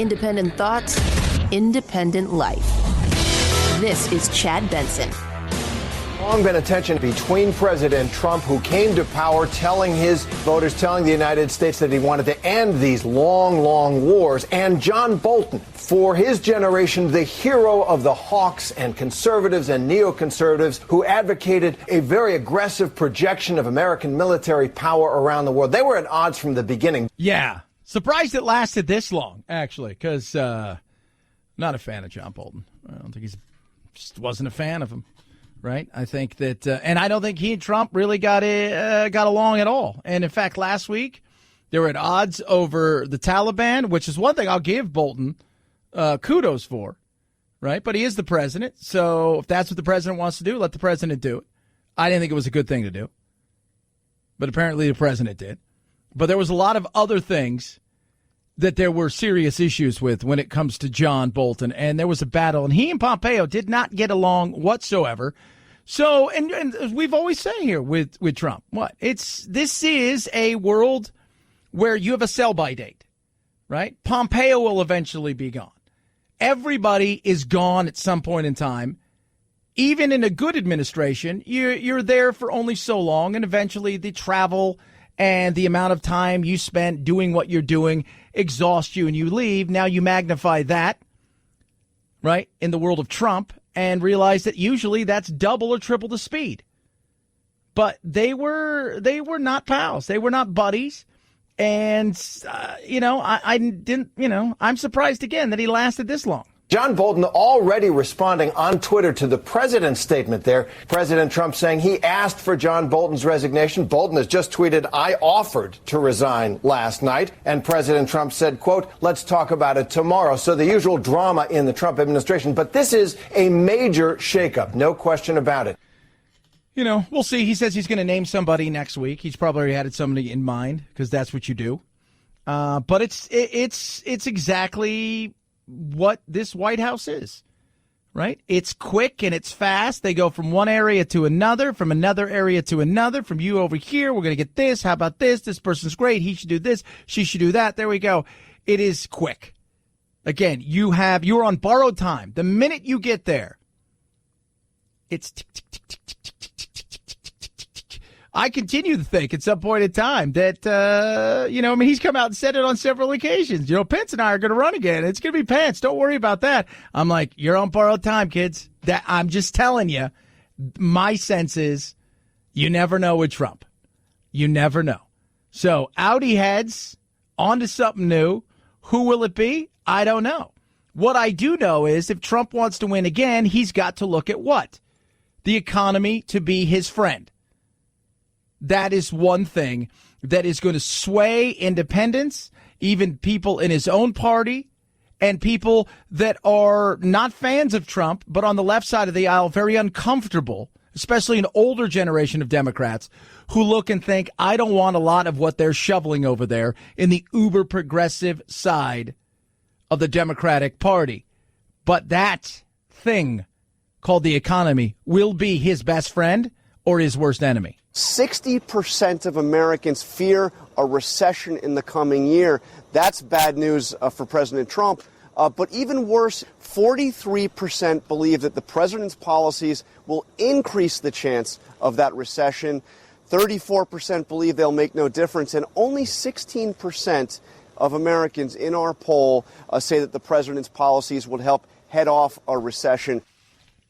Independent thoughts, independent life. This is Chad Benson. Long been a tension between President Trump, who came to power telling his voters, telling the United States that he wanted to end these long, long wars, and John Bolton, for his generation, the hero of the hawks and conservatives and neoconservatives who advocated a very aggressive projection of American military power around the world. They were at odds from the beginning. Yeah. Surprised it lasted this long, actually, because not a fan of John Bolton. I don't think just wasn't a fan of him, right? I think that, and I don't think he and Trump really got along at all. And in fact, last week they were at odds over the Taliban, which is one thing I'll give Bolton kudos for, right? But he is the president, so if that's what the president wants to do, let the president do it. I didn't think it was a good thing to do, but apparently the president did. But there was a lot of other things that there were serious issues with when it comes to John Bolton, and there was a battle, and he and Pompeo did not get along whatsoever. So, and as we've always said here with Trump, this is a world where you have a sell-by date, right? Pompeo will eventually be gone. Everybody is gone at some point in time. Even in a good administration, you're there for only so long, and eventually the travel and the amount of time you spent doing what you're doing exhaust you and you leave. Now you magnify that, right, in the world of Trump and realize that usually that's double or triple the speed. But they were not pals. They were not buddies. And, I didn't, I'm surprised again that he lasted this long. John Bolton already responding on Twitter to the president's statement there. President Trump saying he asked for John Bolton's resignation. Bolton has just tweeted, "I offered to resign last night." And President Trump said, quote, "Let's talk about it tomorrow." So the usual drama in the Trump administration. But this is a major shakeup. No question about it. We'll see. He says he's going to name somebody next week. He's probably already had somebody in mind because that's what you do. But it's exactly what this White House is, right? It's quick and it's fast. They go from one area to another, from another area to another, from you over here. We're going to get this. How about this? This person's great. He should do this. She should do that. There we go. It is quick. Again, you're on borrowed time. The minute you get there, it's tick, tick, tick, tick, tick, tick, tick, tick, tick, tick, tick, tick, tick. I continue to think at some point in time that, he's come out and said it on several occasions. Pence and I are going to run again. It's going to be Pence. Don't worry about that. I'm like, you're on borrowed time, kids. I'm just telling you, my sense is you never know with Trump. You never know. So out he heads, on to something new. Who will it be? I don't know. What I do know is if Trump wants to win again, he's got to look at what? The economy to be his friend. That is one thing that is going to sway independents, even people in his own party, and people that are not fans of Trump, but on the left side of the aisle, very uncomfortable, especially an older generation of Democrats who look and think, I don't want a lot of what they're shoveling over there in the uber progressive side of the Democratic Party. But that thing called the economy will be his best friend or his worst enemy. 60% of Americans fear a recession in the coming year. That's bad news for President Trump. But even worse, 43% believe that the president's policies will increase the chance of that recession. 34% believe they'll make no difference. And only 16% of Americans in our poll say that the president's policies would help head off a recession.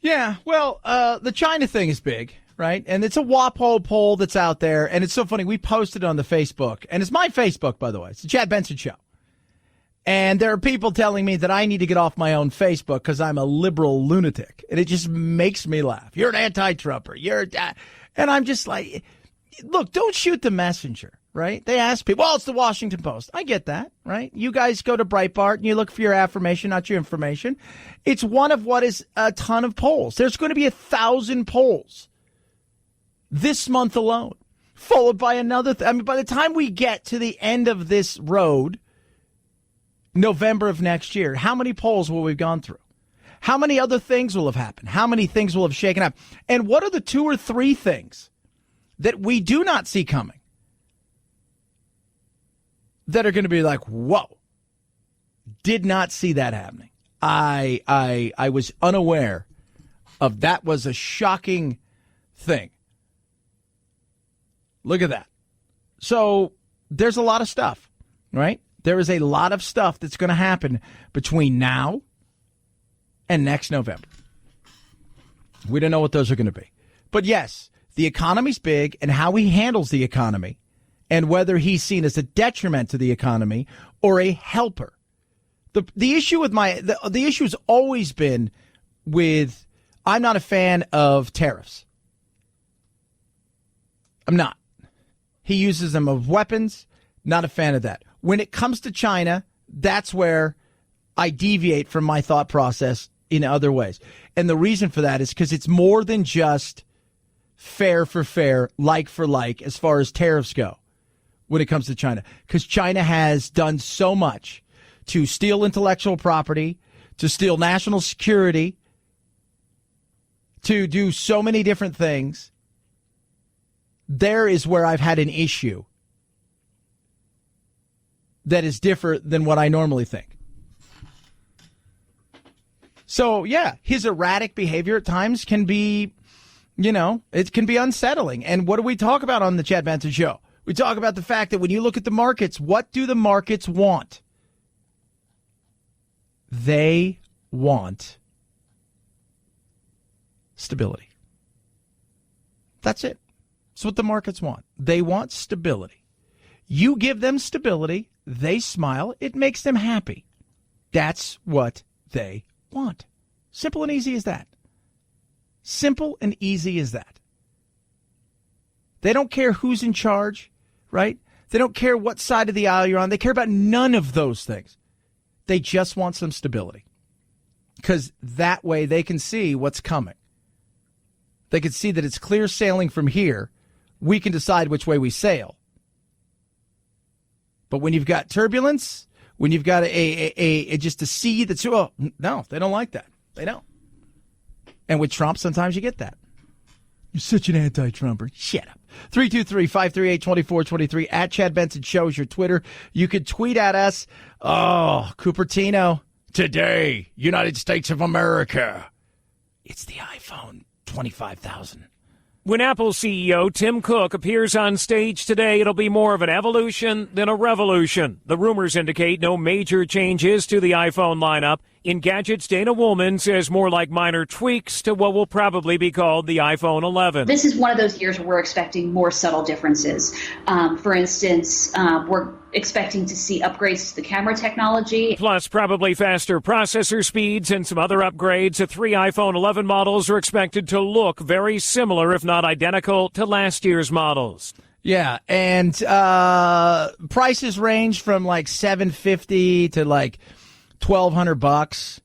Yeah, well, the China thing is big, right? And it's a WAPO poll that's out there. And it's so funny. We posted on the Facebook. And it's my Facebook, by the way. It's the Chad Benson Show. And there are people telling me that I need to get off my own Facebook because I'm a liberal lunatic. And it just makes me laugh. You're an anti-Trumper. And I'm just like, look, don't shoot the messenger, right? They ask people, well, it's the Washington Post. I get that, right? You guys go to Breitbart and you look for your affirmation, not your information. It's one of what is a ton of polls. There's going to be 1,000 polls this month alone, followed by another. By the time we get to the end of this road, November of next year, how many polls will we have gone through? How many other things will have happened? How many things will have shaken up? And what are the 2 or 3 things that we do not see coming that are going to be like, whoa, Did not see that happening. I was unaware of that. Was a shocking thing. Look at that. So there's a lot of stuff, right? There is a lot of stuff that's going to happen between now and next November. We don't know what those are going to be. But yes, the economy's big, and how he handles the economy and whether he's seen as a detriment to the economy or a helper. The issue with the issue has always been with, I'm not a fan of tariffs. I'm not. He uses them as weapons. Not a fan of that. When it comes to China, that's where I deviate from my thought process in other ways. And the reason for that is because it's more than just fair for fair, like for like, as far as tariffs go when it comes to China. Because China has done so much to steal intellectual property, to steal national security, to do so many different things. There is where I've had an issue that is different than what I normally think. So, yeah, his erratic behavior at times can be, it can be unsettling. And what do we talk about on the Chad Benson Show? We talk about the fact that when you look at the markets, what do the markets want? They want stability. That's it. That's what the markets want. They want stability. You give them stability, they smile, it makes them happy. That's what they want. Simple and easy as that. Simple and easy as that. They don't care who's in charge, right? They don't care what side of the aisle you're on. They care about none of those things. They just want some stability. Because that way they can see what's coming. They can see that it's clear sailing from here. We can decide which way we sail. But when you've got turbulence, when you've got just a sea that's, no, they don't like that. They don't. And with Trump, sometimes you get that. You're such an anti-Trumper. Shut up. 323-538-2423 at Chad Benson Show is your Twitter. You could tweet at us. Oh, Cupertino. Today, United States of America. It's the iPhone 25,000. When Apple CEO Tim Cook appears on stage today, it'll be more of an evolution than a revolution. The rumors indicate no major changes to the iPhone lineup. In Gadget's Dana Woolman says more like minor tweaks to what will probably be called the iPhone 11. This is one of those years where we're expecting more subtle differences. For instance, we're expecting to see upgrades to the camera technology. Plus, probably faster processor speeds and some other upgrades. The 3 iPhone 11 models are expected to look very similar, if not identical, to last year's models. Yeah, and prices range from like $750 to like $1,200.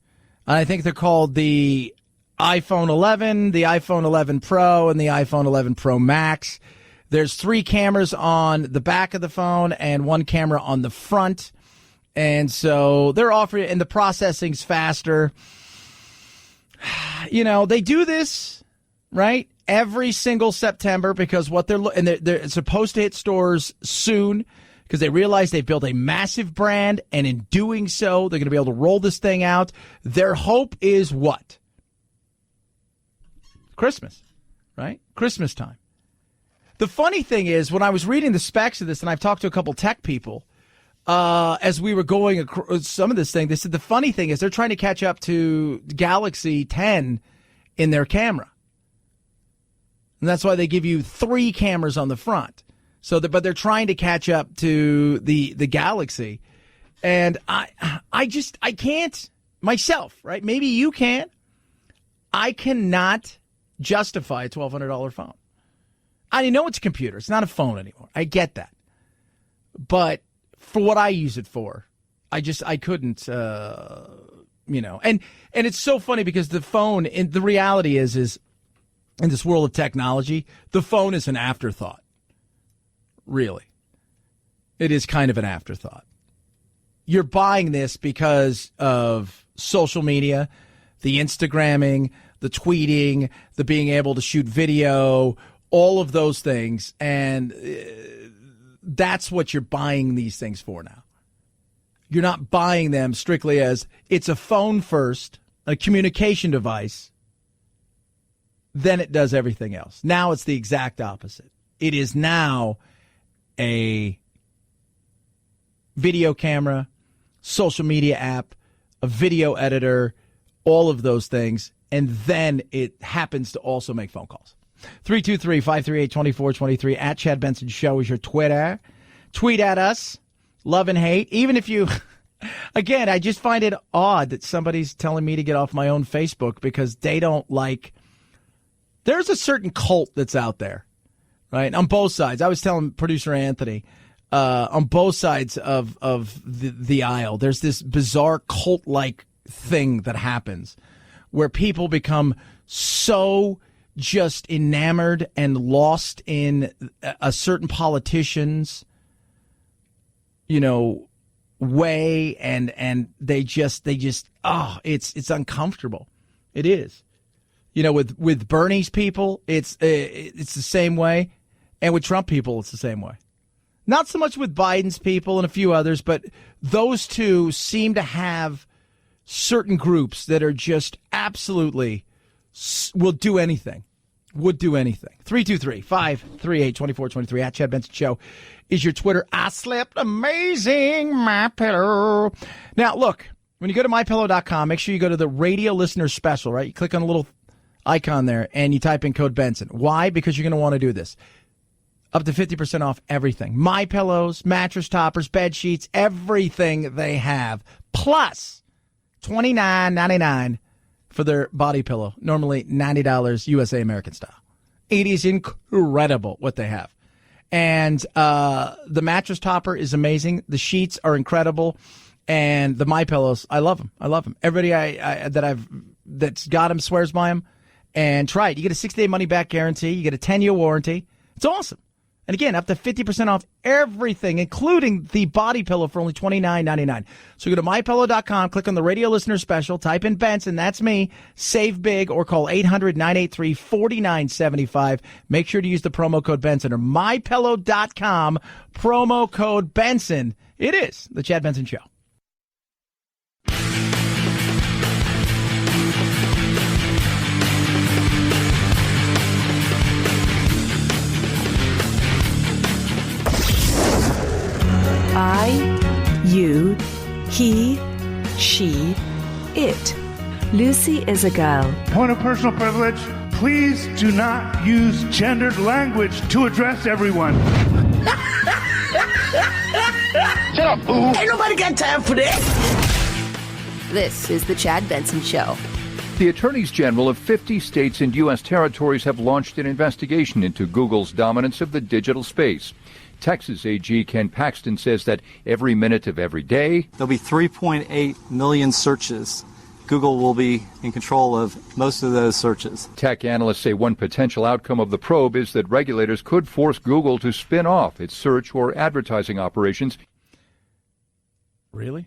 I think they're called the iPhone 11, the iPhone 11 Pro, and the iPhone 11 Pro Max. There's 3 cameras on the back of the phone and 1 camera on the front. And so they're offering, and the processing's faster. They do this, right, every single September because what they're supposed to hit stores soon because they realize they've built a massive brand, and in doing so, they're going to be able to roll this thing out. Their hope is what? Christmas, right? Christmas time. The funny thing is, when I was reading the specs of this, and I've talked to a couple tech people, as we were going across some of this thing, they said the funny thing is they're trying to catch up to Galaxy 10 in their camera. And that's why they give you 3 cameras on the front. But they're trying to catch up to the Galaxy. And I can't myself, right? Maybe you can. I cannot justify a $1,200 phone. I know it's a computer. It's not a phone anymore. I get that. But for what I use it for, I couldn't, and it's so funny because the phone, and the reality is in this world of technology, the phone is an afterthought. Really. It is kind of an afterthought. You're buying this because of social media, the Instagramming, the tweeting, the being able to shoot video, all of those things, and that's what you're buying these things for now. You're not buying them strictly as it's a phone first, a communication device, then it does everything else. Now it's the exact opposite. It is now a video camera, social media app, a video editor, all of those things, and then it happens to also make phone calls. 323-538-2423 at Chad Benson Show is your Twitter. Tweet at us. Love and hate. Even if you, again, I just find it odd that somebody's telling me to get off my own Facebook because they don't like, there's a certain cult that's out there, right? On both sides. I was telling producer Anthony, on both sides of the aisle, there's this bizarre cult-like thing that happens where people become so just enamored and lost in a certain politician's way, and they just it's uncomfortable. It is. With Bernie's people, it's the same way, and with Trump people, it's the same way. Not so much with Biden's people and a few others, but those two seem to have certain groups that are just absolutely would do anything. 323-538-2423 at Chad Benson Show is your Twitter. I slept amazing, my pillow. Now, look, when you go to mypillow.com, make sure you go to the radio listener special, right? You click on the little icon there and you type in code Benson. Why? Because you're going to want to do this. Up to 50% off everything. My pillows, mattress toppers, bed sheets, everything they have. Plus $29.99 for their body pillow. Normally $90 USA American style. It is incredible what they have. And the mattress topper is amazing. The sheets are incredible. And the My Pillows, I love them. Everybody that's got them swears by them. And try it. You get a 6-day money-back guarantee. You get a 10-year warranty. It's awesome. And again, up to 50% off everything, including the body pillow for only $29.99. So go to mypillow.com, click on the radio listener special, type in Benson, that's me, save big, or call 800-983-4975. Make sure to use the promo code Benson or mypillow.com, promo code Benson. It is the Chad Benson Show. I, you, he, she, it. Lucy is a girl. Point of personal privilege. Please do not use gendered language to address everyone. Shut up, boo. Ain't nobody got time for this. This is the Chad Benson Show. The attorneys general of 50 states and U.S. territories have launched an investigation into Google's dominance of the digital space. Texas AG Ken Paxton says that every minute of every day, there'll be 3.8 million searches. Google will be in control of most of those searches. Tech analysts say one potential outcome of the probe is that regulators could force Google to spin off its search or advertising operations. Really?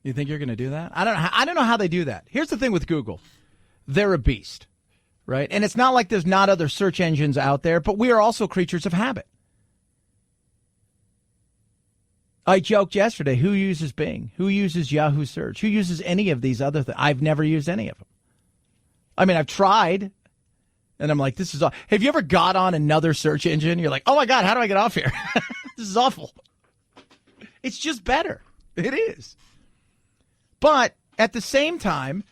You think you're going to do that? I don't know how they do that. Here's the thing with Google. They're a beast, right? And it's not like there's not other search engines out there, but we are also creatures of habit. I joked yesterday, who uses Bing? Who uses Yahoo Search? Who uses any of these other things? I've never used any of them. I mean, I've tried, and I'm like, this is awful. Have you ever got on another search engine? You're like, oh, my God, how do I get off here? This is awful. It's just better. It is. But at the same time,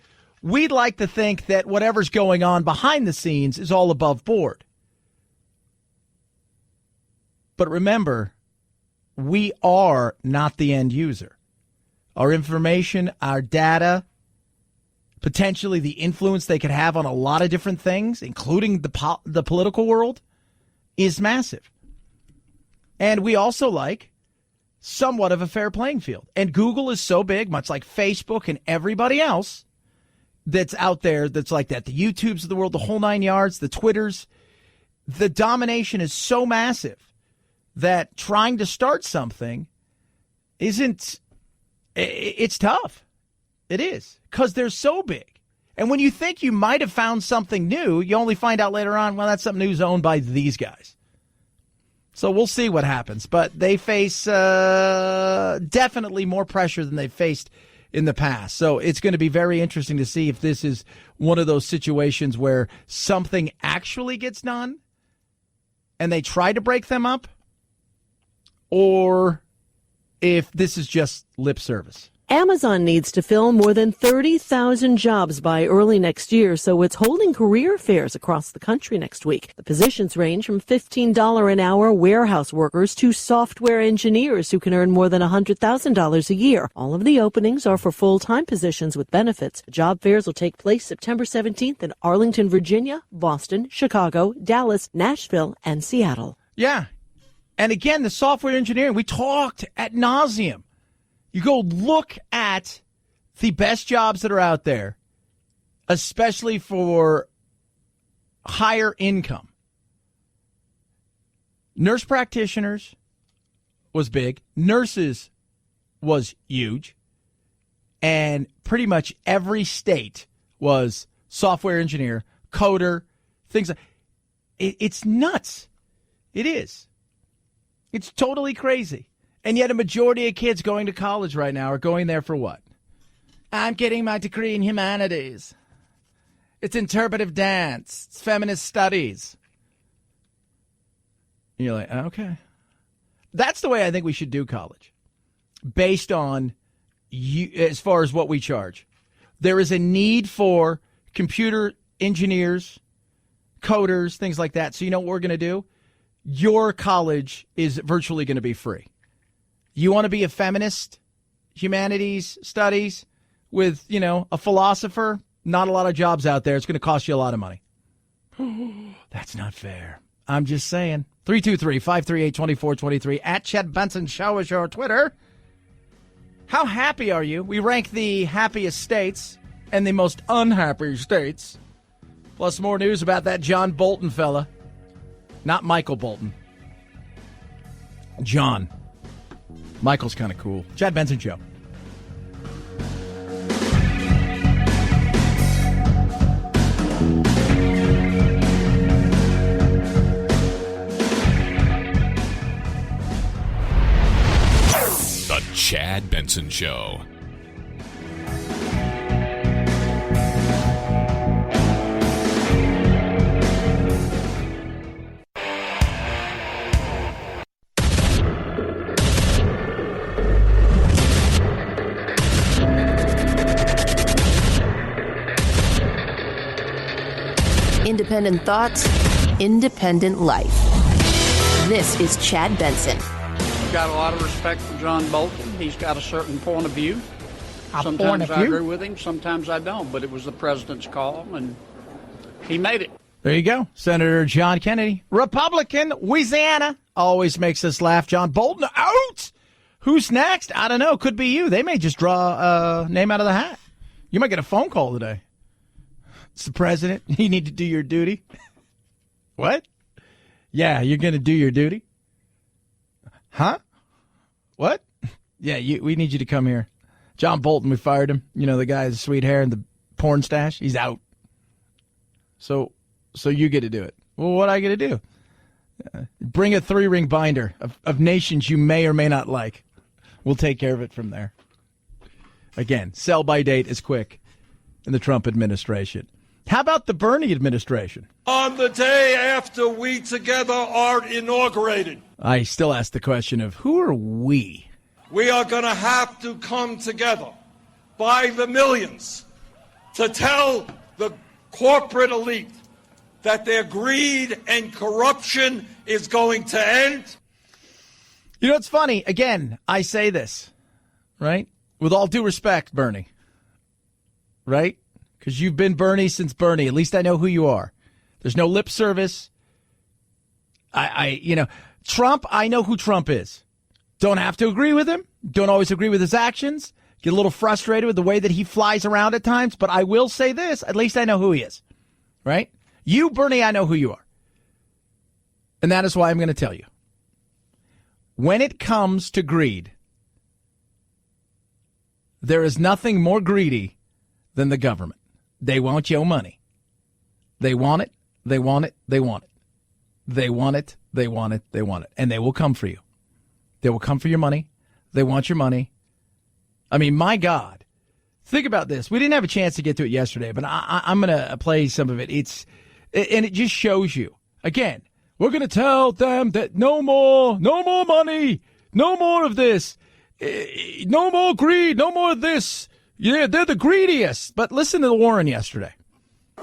we'd like to think that whatever's going on behind the scenes is all above board. But remember, we are not the end user. Our information, our data, potentially the influence they could have on a lot of different things, including the political world, is massive. And we also like somewhat of a fair playing field. And Google is so big, much like Facebook and everybody else that's out there that's like that. The YouTubes of the world, the whole 9 yards, the Twitters. The domination is so massive that trying to start something it's tough. It is, because they're so big. And when you think you might have found something new, you only find out later on, well, that's something new's owned by these guys. So we'll see what happens. But they face definitely more pressure than they've faced in the past. So it's going to be very interesting to see if this is one of those situations where something actually gets done and they try to break them up, or if this is just lip service. Amazon needs to fill more than 30,000 jobs by early next year, so it's holding career fairs across the country next week. The positions range from $15 an hour warehouse workers to software engineers who can earn more than $100,000 a year. All of the openings are for full-time positions with benefits. Job fairs will take place September 17th in Arlington, Virginia, Boston, Chicago, Dallas, Nashville, and Seattle. Yeah. And again, the software engineering, we talked ad nauseum. You go look at the best jobs that are out there, especially for higher income. Nurse practitioners was big. Nurses was huge. And pretty much every state was software engineer, coder, things like it's nuts. It is. It's totally crazy. And yet a majority of kids going to college right now are going there for what? I'm getting my degree in humanities. It's interpretive dance. It's feminist studies. And you're like, okay. That's the way I think we should do college. Based on you, as far as what we charge. There is a need for computer engineers, coders, things like that. So you know what we're going to do? Your college is virtually going to be free. You want to be a feminist, humanities studies with, a philosopher? Not a lot of jobs out there. It's going to cost you a lot of money. That's not fair. I'm just saying. 323-538-2423 at Chad Benson Show is your Twitter. How happy are you? We rank the happiest states and the most unhappy states. Plus more news about that John Bolton fella. Not Michael Bolton. John. Michael's kind of cool. Chad Benson Show. The Chad Benson Show. Independent thoughts, independent life. This is Chad Benson. I've got a lot of respect for John Bolton. He's got a certain point of view. Sometimes I agree with him, sometimes I don't. But it was the president's call, and he made it. There you go. Senator John Kennedy, Republican, Louisiana. Always makes us laugh. John Bolton out. Who's next? I don't know. Could be you. They may just draw a name out of the hat. You might get a phone call today. It's the president. You need to do your duty. What? Yeah, you're going to do your duty? Huh? What? Yeah, we need you to come here. John Bolton, we fired him. You know, the guy with the sweet hair and the porn stash. He's out. So you get to do it. Well, what I get to do? Bring a 3-ring binder of nations you may or may not like. We'll take care of it from there. Again, sell-by date is quick in the Trump administration. How about the Bernie administration? On the day after we together are inaugurated, I still ask the question of who are we? We are going to have to come together by the millions to tell the corporate elite that their greed and corruption is going to end. You know, it's funny. Again, I say this, right? With all due respect, Bernie, right? Because you've been Bernie since Bernie. At least I know who you are. There's no lip service. Trump, I know who Trump is. Don't have to agree with him. Don't always agree with his actions. Get a little frustrated with the way that he flies around at times. But I will say this. At least I know who he is. Right? You, Bernie, I know who you are. And that is why I'm going to tell you. When it comes to greed, there is nothing more greedy than the government. They want your money. They want it. They want it. They want it. They want it. They want it. They want it. And they will come for you. They will come for your money. They want your money. I mean, my God. Think about this. We didn't have a chance to get to it yesterday, but I'm going to play some of it. And it just shows you. Again, we're going to tell them that no more money, no more of this, no more greed, no more of this. Yeah, they're the greediest. But listen to the Warren yesterday.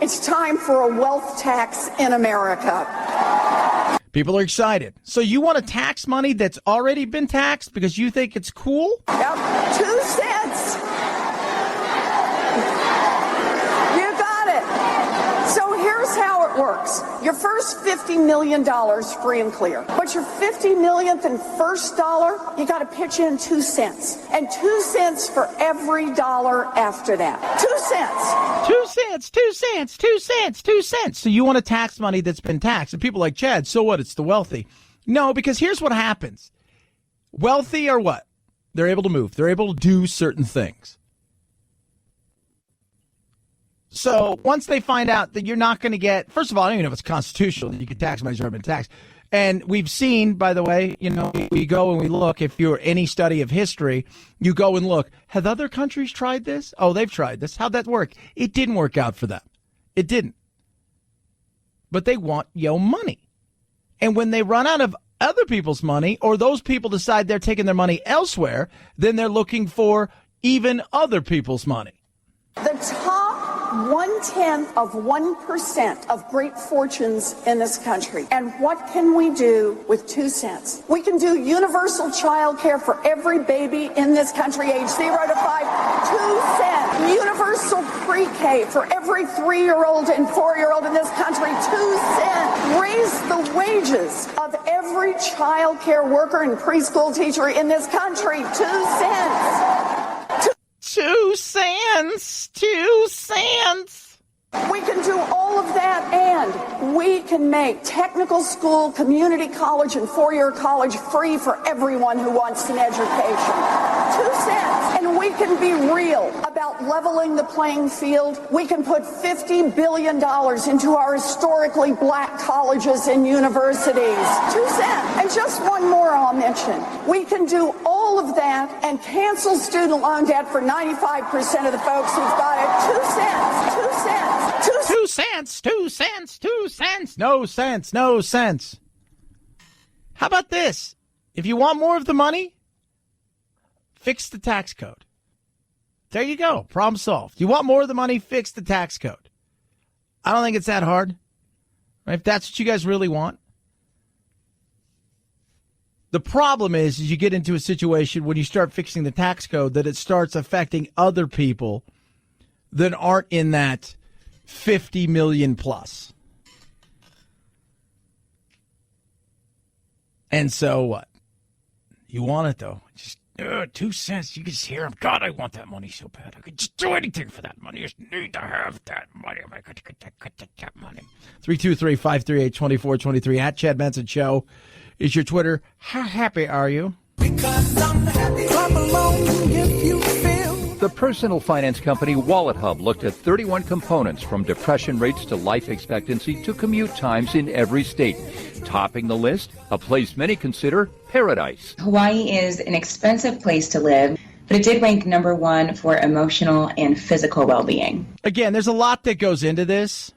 It's time for a wealth tax in America. People are excited. So you want to tax money that's already been taxed because you think it's cool? Yep, 2 cents. You got it. So here's how it works. Your first $50 million free and clear. But your 50 millionth and first dollar, you got to pitch in 2 cents. And 2 cents for every dollar after that. 2 cents. 2 cents, 2 cents, 2 cents, 2 cents. So you want to tax money that's been taxed. And people are like, Chad, so what? It's the wealthy. No, because here's what happens. Wealthy are what? They're able to move. They're able to do certain things. So once they find out that you're not going to get, first of all, I don't even know if it's constitutional that you can tax money that's already been taxed. And we've seen, by the way, we go and we look, if you're any study of history, you go and look, have other countries tried this? Oh, they've tried this. How'd that work? It didn't work out for them. It didn't. But they want your money. And when they run out of other people's money, or those people decide they're taking their money elsewhere, then they're looking for even other people's money. The top 0.1% of great fortunes in this country. And what can we do with 2 cents? We can do universal child care for every baby in this country, age 0 to 5, 2 cents. Universal pre-K for every 3-year-old and 4-year-old in this country, 2 cents. Raise the wages of every child care worker and preschool teacher in this country, 2 cents. 2 cents, 2 cents. We can do all of that, and we can make technical school, community college, and 4-year college free for everyone who wants an education. 2 cents. And we can be real about leveling the playing field. We can put $50 billion into our historically black colleges and universities. 2 cents. And just one more I'll mention. We can do all of that and cancel student loan debt for 95% of the folks who've got it. 2 cents. 2 cents. 2 cents, 2 cents, 2 cents. No sense, no sense. How about this? If you want more of the money, fix the tax code. There you go. Problem solved. You want more of the money, fix the tax code. I don't think it's that hard. Right? If that's what you guys really want. The problem is you get into a situation when you start fixing the tax code that it starts affecting other people that aren't in that 50 million plus. And so what? You want it, though. Just 2 cents. You can just hear him. God, I want that money so bad. I could just do anything for that money. I just need to have that money. I could get that money. 323-538-2423 at Chad Benson Show is your Twitter. How happy are you? Because I'm happy. Clap along if you feel. The personal finance company Wallet Hub looked at 31 components from depression rates to life expectancy to commute times in every state. Topping the list, a place many consider paradise. Hawaii is an expensive place to live, but it did rank number 1 for emotional and physical well-being. Again, there's a lot that goes into this,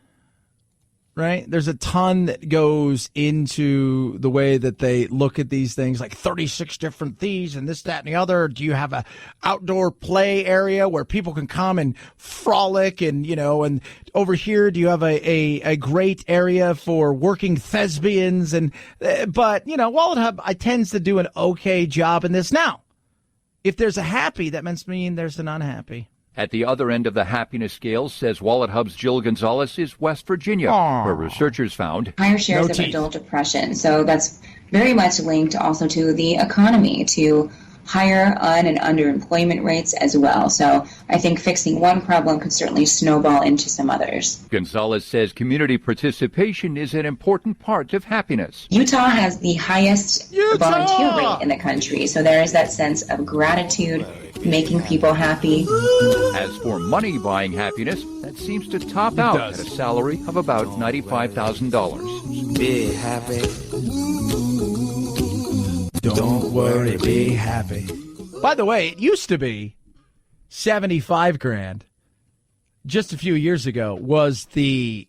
right? There's a ton that goes into the way that they look at these things, like 36 different these and this, that, and the other. Do you have a outdoor play area where people can come and frolic and, and over here, do you have a great area for working thespians? But Wallet Hub tends to do an okay job in this. Now, if there's a happy, that must mean there's an unhappy. At the other end of the happiness scale, says Wallet Hub's Jill Gonzalez, is West Virginia, where researchers found higher shares of adult depression. So that's very much linked also to the economy, to higher and underemployment rates as well. So I think fixing one problem could certainly snowball into some others. Gonzalez says community participation is an important part of happiness. Utah has the highest volunteer rate in the country. So there is that sense of gratitude making people happy. As for money buying happiness, that seems to top out at a salary of about $95,000. Be happy. Don't worry, be happy. By the way, it used to be 75 grand just a few years ago was the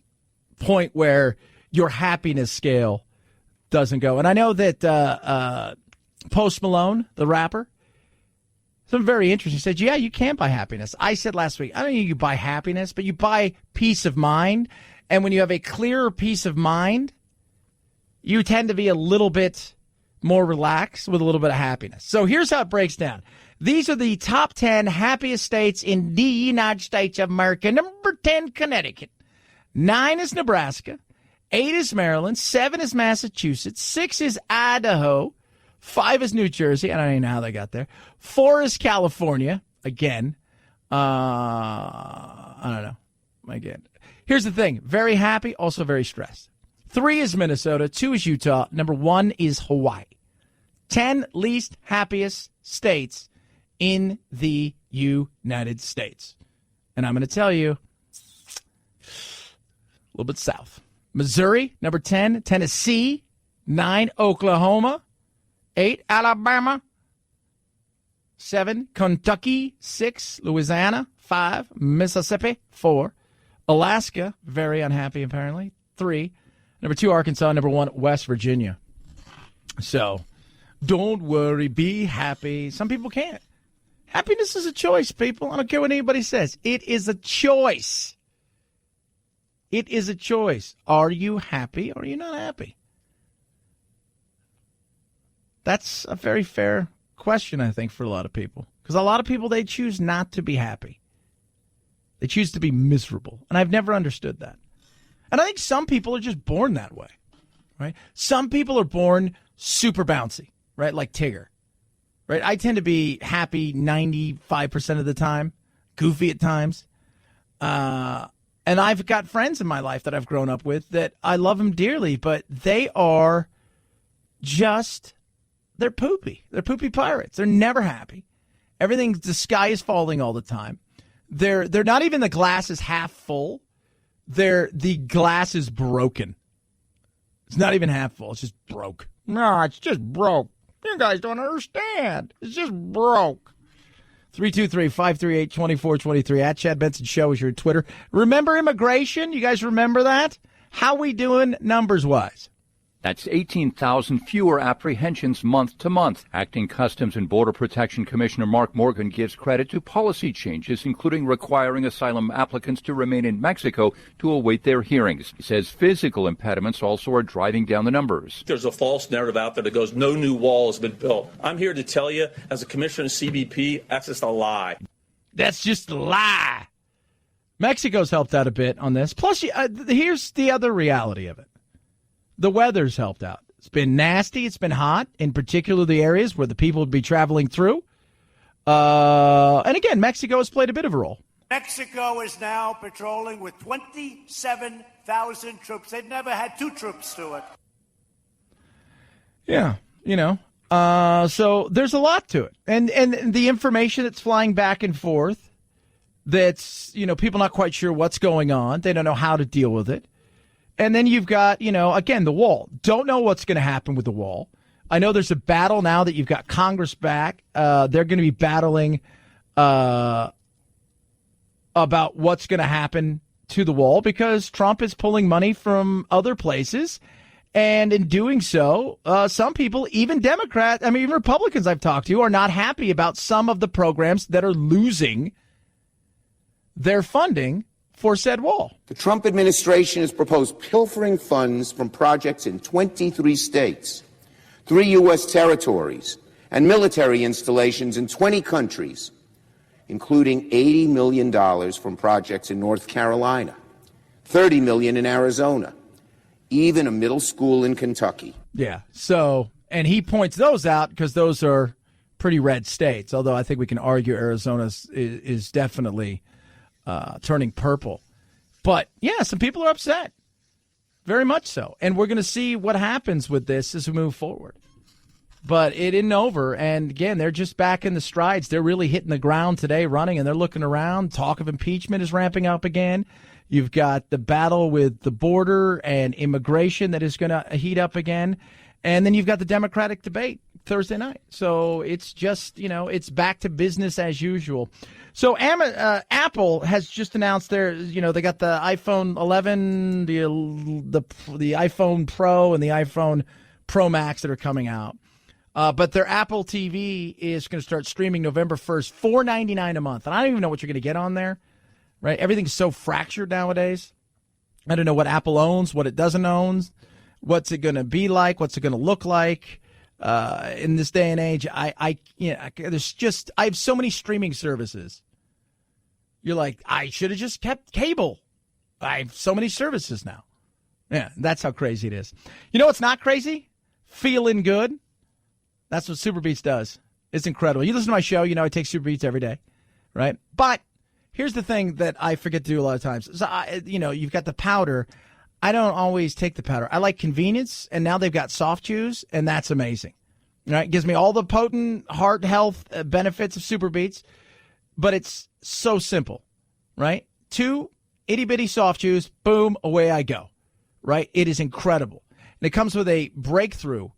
point where your happiness scale doesn't go. And I know that Post Malone, the rapper, something very interesting, said, yeah, you can't buy happiness. I said last week, I don't think you buy happiness, but you buy peace of mind. And when you have a clearer peace of mind, you tend to be a little bit more relaxed with a little bit of happiness. So here's how it breaks down. These are the top 10 happiest states in the United States of America. Number 10, Connecticut. 9 is Nebraska. 8 is Maryland. 7 is Massachusetts. 6 is Idaho. 5 is New Jersey. I don't even know how they got there. 4 is California. Again. I don't know. Again. Here's the thing. Very happy, also very stressed. 3 is Minnesota. 2 is Utah. Number 1 is Hawaii. 10 least happiest states in the United States. And I'm going to tell you, a little bit south. Missouri, number 10. Tennessee, 9. Oklahoma, 8. Alabama, 7. Kentucky, 6. Louisiana, 5. Mississippi, 4. Alaska, very unhappy apparently, 3. Number 2, Arkansas. Number 1, West Virginia. So, don't worry, be happy. Some people can't. Happiness is a choice, people. I don't care what anybody says. It is a choice. It is a choice. Are you happy or are you not happy? That's a very fair question, I think, for a lot of people. Because a lot of people, they choose not to be happy. They choose to be miserable. And I've never understood that. And I think some people are just born that way, right? Some people are born super bouncy, right? Like Tigger, right? I tend to be happy 95% of the time, goofy at times. And I've got friends in my life that I've grown up with that I love them dearly, but they are just, they're poopy. They're poopy pirates. They're never happy. The sky is falling all the time. They're not even the glass is half full. The glass is broken. It's not even half full. It's just broke. No, it's just broke. You guys don't understand. It's just broke. 323-538-2423. At Chad Benson Show is your Twitter. Remember immigration? You guys remember that? How we doing numbers-wise? That's 18,000 fewer apprehensions month to month. Acting Customs and Border Protection Commissioner Mark Morgan gives credit to policy changes, including requiring asylum applicants to remain in Mexico to await their hearings. He says physical impediments also are driving down the numbers. There's a false narrative out there that goes, no new wall has been built. I'm here to tell you, as a commissioner of CBP, that's just a lie. That's just a lie. Mexico's helped out a bit on this. Plus, here's the other reality of it. The weather's helped out. It's been nasty. It's been hot, in particular the areas where the people would be traveling through. And again, Mexico has played a bit of a role. Mexico is now patrolling with 27,000 troops. They've never had 2 troops do it. Yeah, so there's a lot to it. And the information that's flying back and forth, that's, people not quite sure what's going on. They don't know how to deal with it. And then you've got, again, the wall. Don't know what's going to happen with the wall. I know there's a battle now that you've got Congress back. They're going to be battling about what's going to happen to the wall because Trump is pulling money from other places. And in doing so, some people, even Democrats, even Republicans I've talked to, are not happy about some of the programs that are losing their funding for said wall. The Trump administration has proposed pilfering funds from projects in 23 states, 3 U.S. territories, and military installations in 20 countries, including $80 million from projects in North Carolina, $30 million in Arizona, even a middle school in Kentucky. Yeah, so, and he points those out because those are pretty red states, although I think we can argue Arizona is definitely turning purple. But, yeah, some people are upset. Very much so. And we're going to see what happens with this as we move forward. But it isn't over. And again, they're just back in the strides. They're really hitting the ground today, running, and they're looking around. Talk of impeachment is ramping up again. You've got the battle with the border and immigration that is going to heat up again. And then you've got the Democratic debate Thursday night. So it's just, it's back to business as usual. So Apple has just announced they got the iPhone 11, the iPhone Pro, and the iPhone Pro Max that are coming out. But their Apple TV is going to start streaming November 1st, $4.99 a month. And I don't even know what you're going to get on there, right? Everything's so fractured nowadays. I don't know what Apple owns, what it doesn't own, what's it going to be like, what's it going to look like in this day and age. I have so many streaming services. You're like, I should have just kept cable. I have so many services now. Yeah, that's how crazy it is. You know what's not crazy? Feeling good. That's what Super Beats does. It's incredible. You listen to my show, I take Super Beats every day, right? But here's the thing that I forget to do a lot of times. So, you've got the powder. I don't always take the powder. I like convenience, and now they've got soft chews, and that's amazing. Right? It gives me all the potent heart health benefits of Super Beats, but it's so simple, right? 2 itty-bitty soft chews, boom, away I go, right? It is incredible. And it comes with a breakthrough.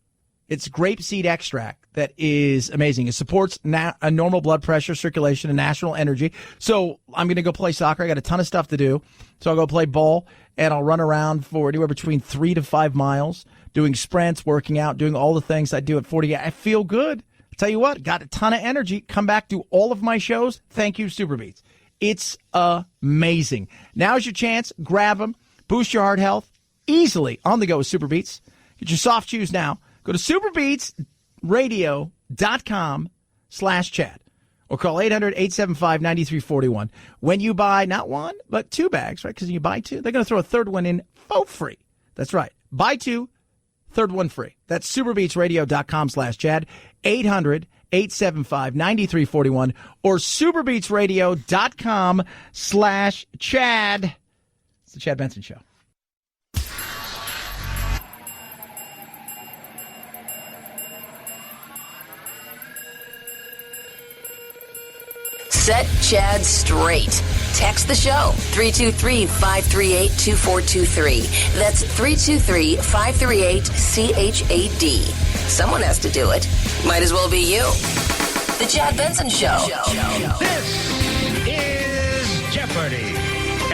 It's grapeseed extract that is amazing. It supports a normal blood pressure, circulation, and natural energy. So I'm going to go play soccer. I got a ton of stuff to do. So I'll go play ball, and I'll run around for anywhere between 3 to 5 miles, doing sprints, working out, doing all the things I do at 40. I feel good. I'll tell you what, got a ton of energy. Come back to all of my shows. Thank you, Super Beats. It's amazing. Now's your chance. Grab them. Boost your heart health easily on the go with Super Beats. Get your soft chews now. Go to superbeatsradio.com/Chad or call 800-875-9341. When you buy not 1, but 2 bags, right? Because when you buy 2, they're going to throw a third one in for free. That's right. Buy 2, third one free. That's superbeatsradio.com/Chad, 800-875-9341 or superbeatsradio.com/Chad. It's the Chad Benson Show. Set Chad straight. Text the show, 323-538-2423. That's 323-538-CHAD. Someone has to do it. Might as well be you. The Chad Benson Show. This is Jeopardy!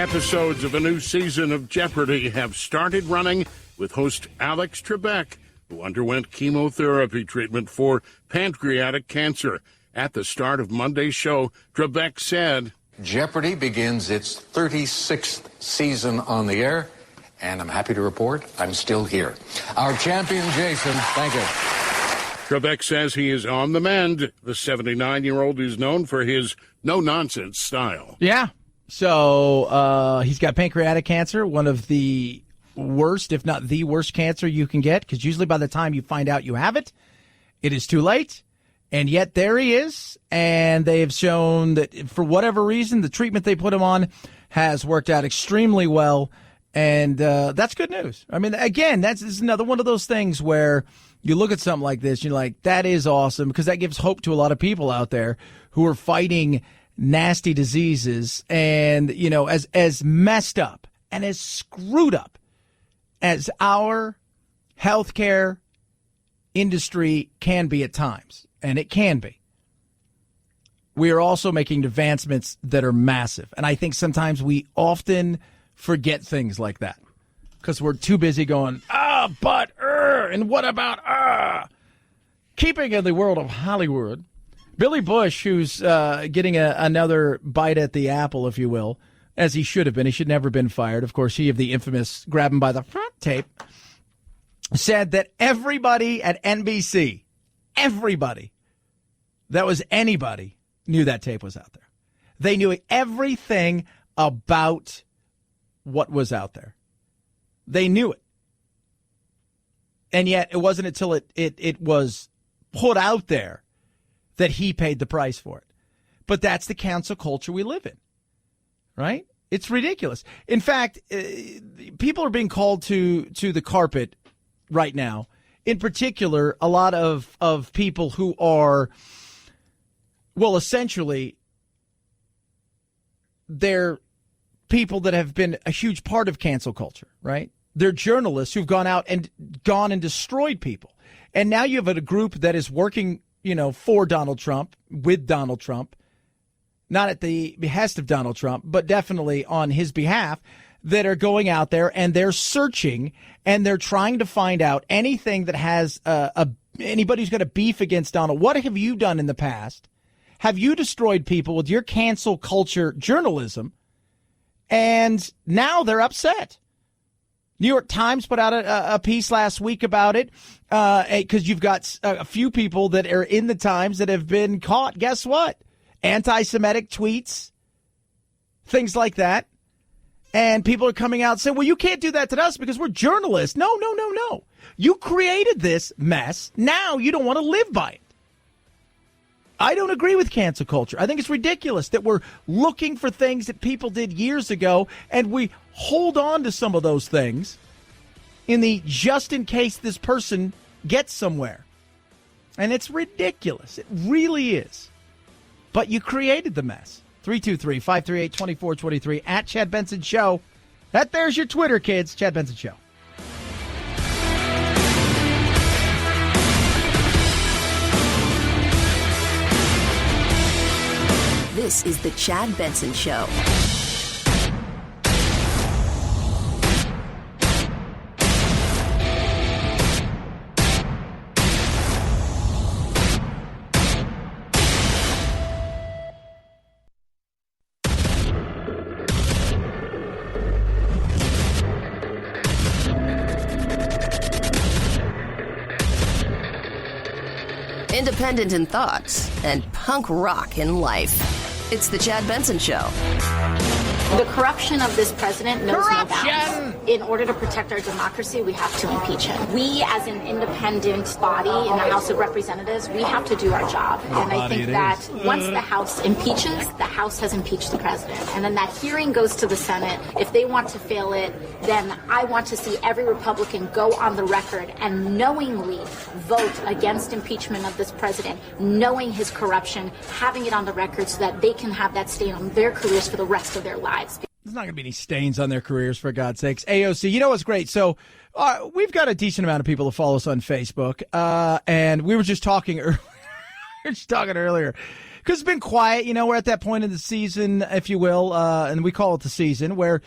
Episodes of a new season of Jeopardy have started running with host Alex Trebek, who underwent chemotherapy treatment for pancreatic cancer. At the start of Monday's show, Trebek said, Jeopardy begins its 36th season on the air, and I'm happy to report I'm still here. Our champion, Jason, thank you. Trebek says he is on the mend. The 79-year-old is known for his no-nonsense style. Yeah. So he's got pancreatic cancer, one of the worst, if not the worst cancer you can get, because usually by the time you find out you have it, it is too late. And yet there he is, and they have shown that for whatever reason, the treatment they put him on has worked out extremely well, and that's good news. I mean, again, this is another one of those things where you look at something like this, you're like, that is awesome, because that gives hope to a lot of people out there who are fighting nasty diseases, and, as messed up and as screwed up as our healthcare industry can be at times. And it can be. We are also making advancements that are massive. And I think sometimes we often forget things like that because we're too busy going, and what about, Keeping in the world of Hollywood, Billy Bush, who's getting another bite at the apple, if you will, as he should have been. He should never have been fired. Of course, he of the infamous grab him by the front tape, said that everybody at NBC, everybody that was anybody knew that tape was out there. They knew everything about what was out there. They knew it. And yet it wasn't until it was put out there that he paid the price for it. But that's the cancel culture we live in, right? It's ridiculous. In fact, people are being called to the carpet right now in particular, a lot of people who are, well, essentially, they're people that have been a huge part of cancel culture, right? They're journalists who've gone out and destroyed people. And now you have a group that is working, for Donald Trump, with Donald Trump, not at the behest of Donald Trump, but definitely on his behalf, that are going out there and they're searching and they're trying to find out anything that has anybody who's got a beef against Donald. What have you done in the past? Have you destroyed people with your cancel culture journalism? And now they're upset. New York Times put out a piece last week about it because you've got a few people that are in the Times that have been caught. Guess what? Anti-Semitic tweets, things like that. And people are coming out and saying, well, you can't do that to us because we're journalists. No. You created this mess. Now you don't want to live by it. I don't agree with cancel culture. I think it's ridiculous that we're looking for things that people did years ago and we hold on to some of those things in the just in case this person gets somewhere. And it's ridiculous. It really is. But you created the mess. 323-538-2423 at Chad Benson Show. There's your Twitter, kids. Chad Benson Show. This is the Chad Benson Show. Independent in thoughts and punk rock in life. It's the Chad Benson Show. The corruption of this president knows no bounds. In order to protect our democracy, we have to impeach him. We, as an independent body in the House of Representatives, we have to do our job. And I think that once the House impeaches, the House has impeached the president. And then that hearing goes to the Senate. If they want to fail it, then I want to see every Republican go on the record and knowingly vote against impeachment of this president, knowing his corruption, having it on the record so that they can have that stain on their careers for the rest of their lives. There's not going to be any stains on their careers, for God's sakes. AOC, you know what's great? So we've got a decent amount of people that follow us on Facebook, and we were just talking earlier. Because it's been quiet. We're at that point in the season, if you will, and we call it the season, where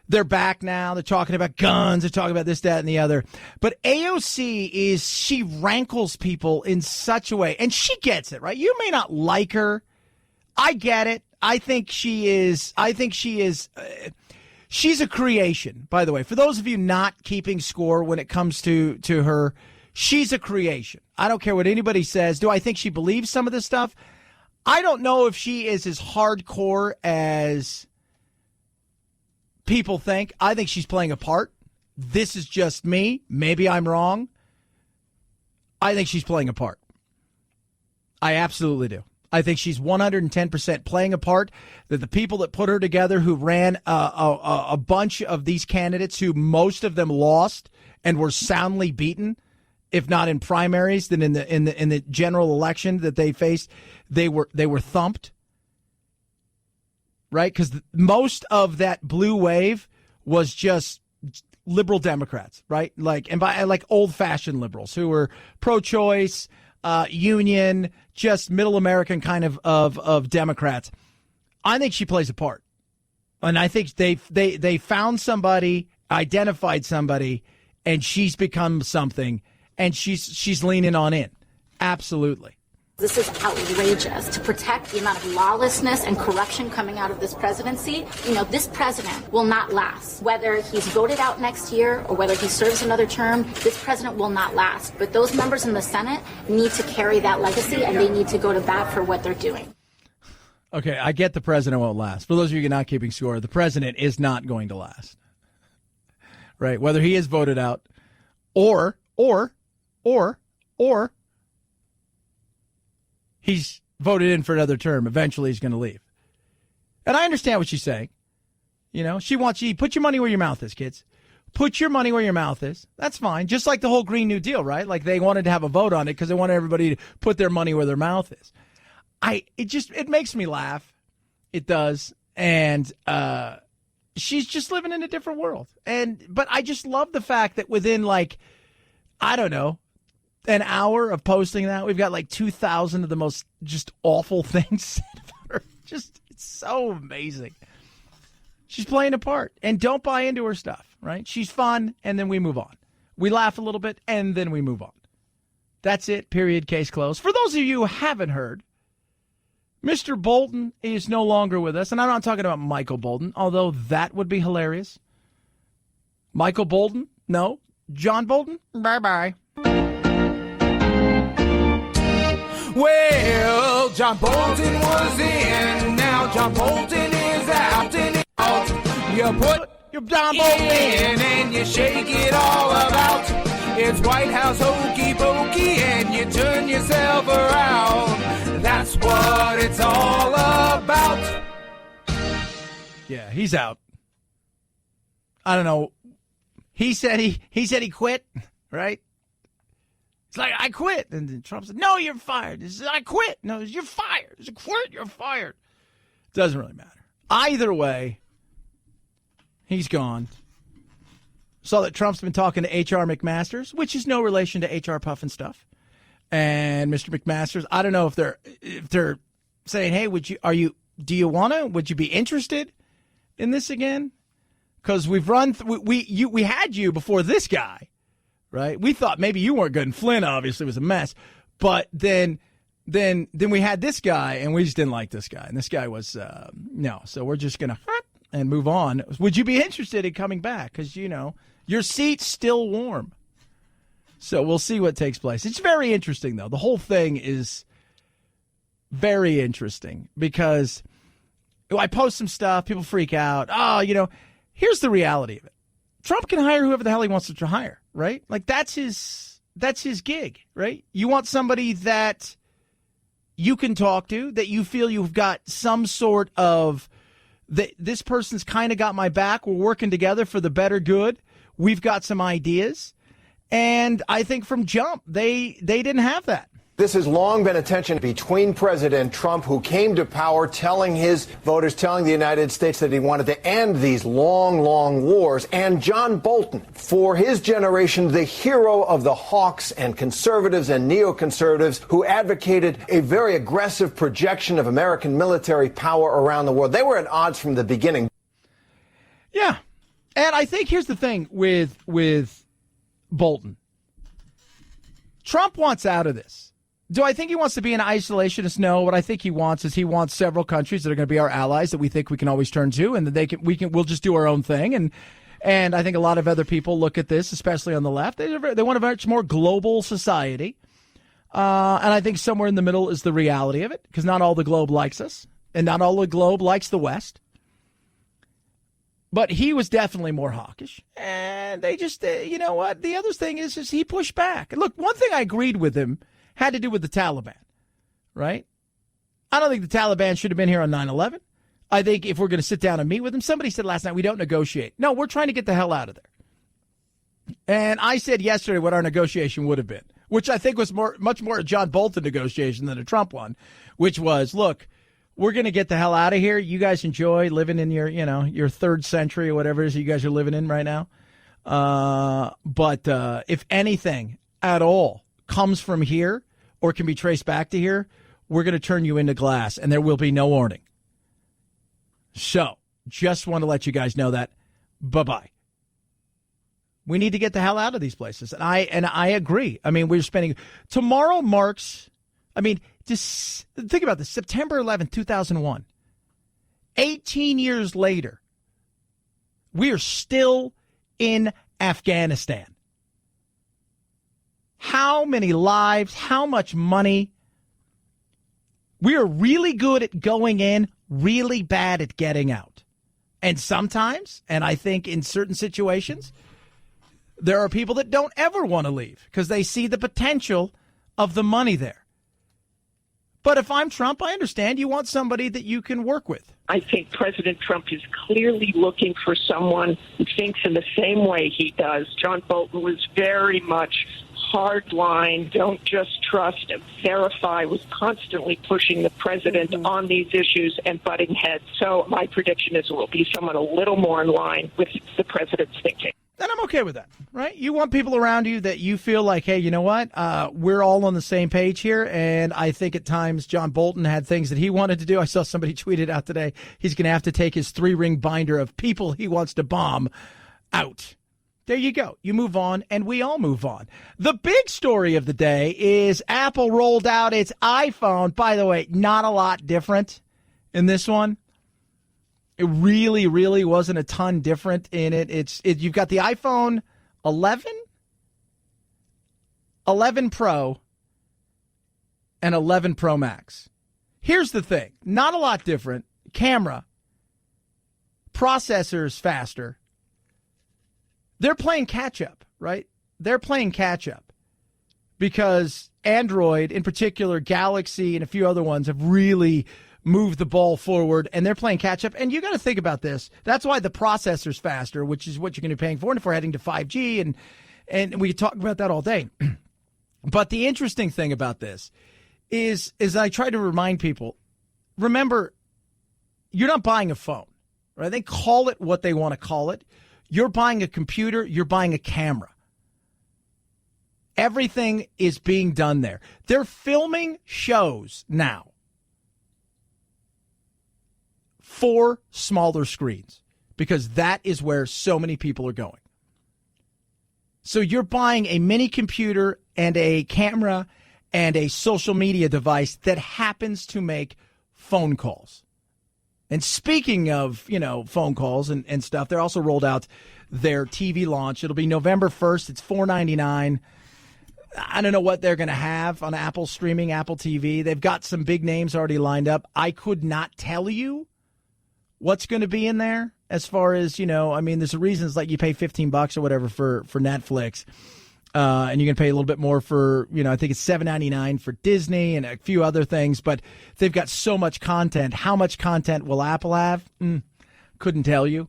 they're back now. They're talking about guns. They're talking about this, that, and the other. But AOC she rankles people in such a way, and she gets it, right? You may not like her. I get it. I think she is, she's a creation, by the way. For those of you not keeping score when it comes to her, she's a creation. I don't care what anybody says. Do I think she believes some of this stuff? I don't know if she is as hardcore as people think. I think she's playing a part. This is just me. Maybe I'm wrong. I think she's playing a part. I absolutely do. I think she's 110% playing a part, that the people that put her together, who ran a bunch of these candidates, who most of them lost and were soundly beaten, if not in primaries, then in the general election that they faced, they were thumped, right? Because most of that blue wave was just liberal Democrats, right? Like old-fashioned liberals who were pro-choice, union, just middle American kind of Democrats. I think she plays a part. And I think they found somebody, identified somebody, and she's become something, and she's leaning on in. Absolutely. This is outrageous. To protect the amount of lawlessness and corruption coming out of this presidency, this president will not last. Whether he's voted out next year or whether he serves another term, this president will not last. But those members in the Senate need to carry that legacy, and they need to go to bat for what they're doing. Okay, I get the president won't last. For those of you not keeping score, the president is not going to last. Right? Whether he is voted out or he's voted in for another term. Eventually, he's going to leave. And I understand what she's saying. She wants you, put your money where your mouth is, kids. Put your money where your mouth is. That's fine. Just like the whole Green New Deal, right? Like they wanted to have a vote on it because they wanted everybody to put their money where their mouth is. It makes me laugh. It does. And she's just living in a different world. But I just love the fact that within I don't know, an hour of posting that, we've got 2,000 of the most just awful things said about her. Just, it's so amazing. She's playing a part. And don't buy into her stuff, right? She's fun, and then we move on. We laugh a little bit, and then we move on. That's it, period, case closed. For those of you who haven't heard, Mr. Bolton is no longer with us, and I'm not talking about Michael Bolton, although that would be hilarious. Michael Bolton? No. John Bolton? Bye-bye. Well, John Bolton was in, now John Bolton is out and out. You put your John Bolton in and you shake it all about. It's White House hokey pokey and you turn yourself around. That's what it's all about. Yeah, he's out. I don't know. He said he quit, right? It's like, I quit. And then Trump said, no, you're fired. He said, I quit. No, you're fired. It's a quit, you're fired. Doesn't really matter. Either way, he's gone. Saw that Trump's been talking to H.R. McMaster's, which is no relation to H.R. Puffin stuff. And Mr. McMaster's, I don't know if they're saying, hey, would you be interested in this again? Because we've run, we had you before this guy. Right? We thought maybe you weren't good, and Flynn obviously was a mess. But then we had this guy, and we just didn't like this guy. And this guy was no. So we're just gonna and move on. Would you be interested in coming back? Because your seat's still warm. So we'll see what takes place. It's very interesting, though. The whole thing is very interesting because I post some stuff, people freak out. Oh, here's the reality of it. Trump can hire whoever the hell he wants to hire, right? Like that's his gig, right? You want somebody that you can talk to, that you feel you've got some sort of that this person's kind of got my back. We're working together for the better good. We've got some ideas. And I think from jump, they didn't have that. This has long been a tension between President Trump, who came to power telling his voters, telling the United States that he wanted to end these long, long wars, and John Bolton, for his generation, the hero of the hawks and conservatives and neoconservatives who advocated a very aggressive projection of American military power around the world. They were at odds from the beginning. Yeah. And I think here's the thing with Bolton. Trump wants out of this. Do I think he wants to be an isolationist? No. What I think he wants is several countries that are going to be our allies that we think we can always turn to, and that we'll just do our own thing. And I think a lot of other people look at this, especially on the left. They want a much more global society. And I think somewhere in the middle is the reality of it, because not all the globe likes us, and not all the globe likes the West. But he was definitely more hawkish. And they just, you know what? The other thing is he pushed back. And look, one thing I agreed with him had to do with the Taliban, right? I don't think the Taliban should have been here on 9/11. I think if we're going to sit down and meet with them, somebody said last night, we don't negotiate. No, we're trying to get the hell out of there. And I said yesterday what our negotiation would have been, which I think was much more a John Bolton negotiation than a Trump one, which was, look, we're going to get the hell out of here. You guys enjoy living in your third century or whatever it is you guys are living in right now. But if anything at all comes from here or can be traced back to here, we're going to turn you into glass, and there will be no warning. So just want to let you guys know that. Bye-bye. We need to get the hell out of these places. And I agree. I mean, we're spending tomorrow marks. I mean, just think about this. September 11th, 2001. 18 years later, we are still in Afghanistan. How many lives, how much money? We are really good at going in, really bad at getting out. And sometimes, and I think in certain situations, there are people that don't ever want to leave because they see the potential of the money there. But if I'm Trump, I understand you want somebody that you can work with. I think President Trump is clearly looking for someone who thinks in the same way he does. John Bolton was very much hard line, don't just trust, verify, was constantly pushing the president on these issues and butting heads. So my prediction is it will be someone a little more in line with the president's thinking. And I'm okay with that, right? You want people around you that you feel like, hey, you know what? We're all on the same page here. And I think at times John Bolton had things that he wanted to do. I saw somebody tweeted out today. He's going to have to take his 3-ring binder of people he wants to bomb out. There you go. You move on, and we all move on. The big story of the day is Apple rolled out its iPhone. By the way, not a lot different in this one. It really, really wasn't a ton different in it. You've got the iPhone 11, 11 Pro, and 11 Pro Max. Here's the thing. Not a lot different. Camera. Processors faster. They're playing catch-up, right? They're playing catch-up because Android, in particular Galaxy and a few other ones, have really move the ball forward, and they're playing catch-up. And you got to think about this. That's why the processor's faster, which is what you're going to be paying for. And if we're heading to 5G, and we could talk about that all day. But the interesting thing about this is I try to remind people, remember, you're not buying a phone, right? They call it what they want to call it. You're buying a computer. You're buying a camera. Everything is being done there. They're filming shows now for smaller screens because that is where so many people are going. So you're buying a mini computer and a camera and a social media device that happens to make phone calls. And speaking of, phone calls and stuff, they're also rolled out their TV launch. It'll be November 1st. It's $4.99. I don't know what they're going to have on Apple streaming, Apple TV. They've got some big names already lined up. I could not tell you what's going to be in there as far as, there's a reason it's like you pay $15 or whatever for Netflix. And you're going to pay a little bit more for, I think it's $7.99 for Disney and a few other things. But they've got so much content. How much content will Apple have? Couldn't tell you.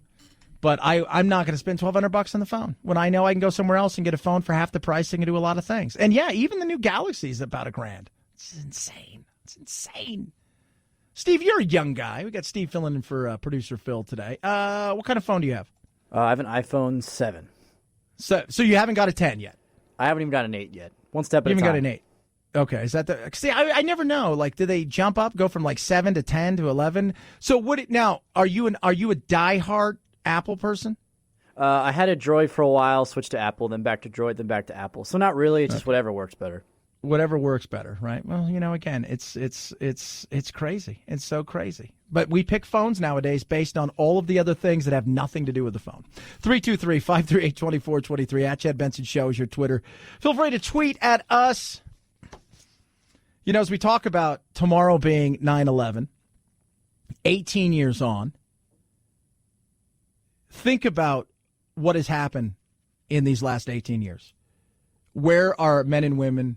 But I'm not going to spend $1,200 on the phone when I know I can go somewhere else and get a phone for half the price and do a lot of things. And yeah, even the new Galaxy is about $1,000. It's insane. It's insane. Steve, you're a young guy. We got Steve filling in for producer Phil today. What kind of phone do you have? I have an iPhone 7. So you haven't got a 10 yet? I haven't even got an 8 yet. One step at a time. You haven't got an 8. Okay. Is that the? See, I never know. Like, do they jump up, go from like 7 to 10 to 11? So now? Are you a diehard Apple person? I had a Droid for a while, switched to Apple, then back to Droid, then back to Apple. So not really. It's just whatever works better. Whatever works better, right? Well, again, it's crazy. It's so crazy. But we pick phones nowadays based on all of the other things that have nothing to do with the phone. 323-538-2423 at Chad Benson Show is your Twitter. Feel free to tweet at us. As we talk about tomorrow being 9/11, 18 years on, think about what has happened in these last 18 years. Where our men and women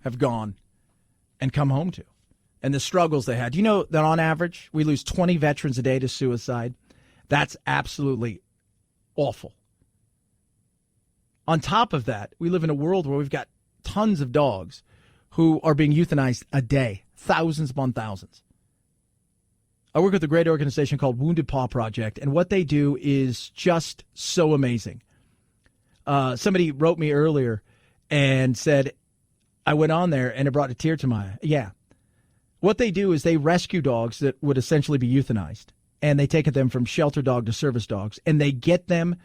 have gone and come home to, and the struggles they had. You know that on average, we lose 20 veterans a day to suicide. That's absolutely awful. On top of that, we live in a world where we've got tons of dogs who are being euthanized a day, thousands upon thousands. I work with a great organization called Wounded Paw Project, and what they do is just so amazing. Somebody wrote me earlier and said, I went on there and it brought a tear to my eye. Yeah. What they do is they rescue dogs that would essentially be euthanized, and they take them from shelter dog to service dogs, and they get them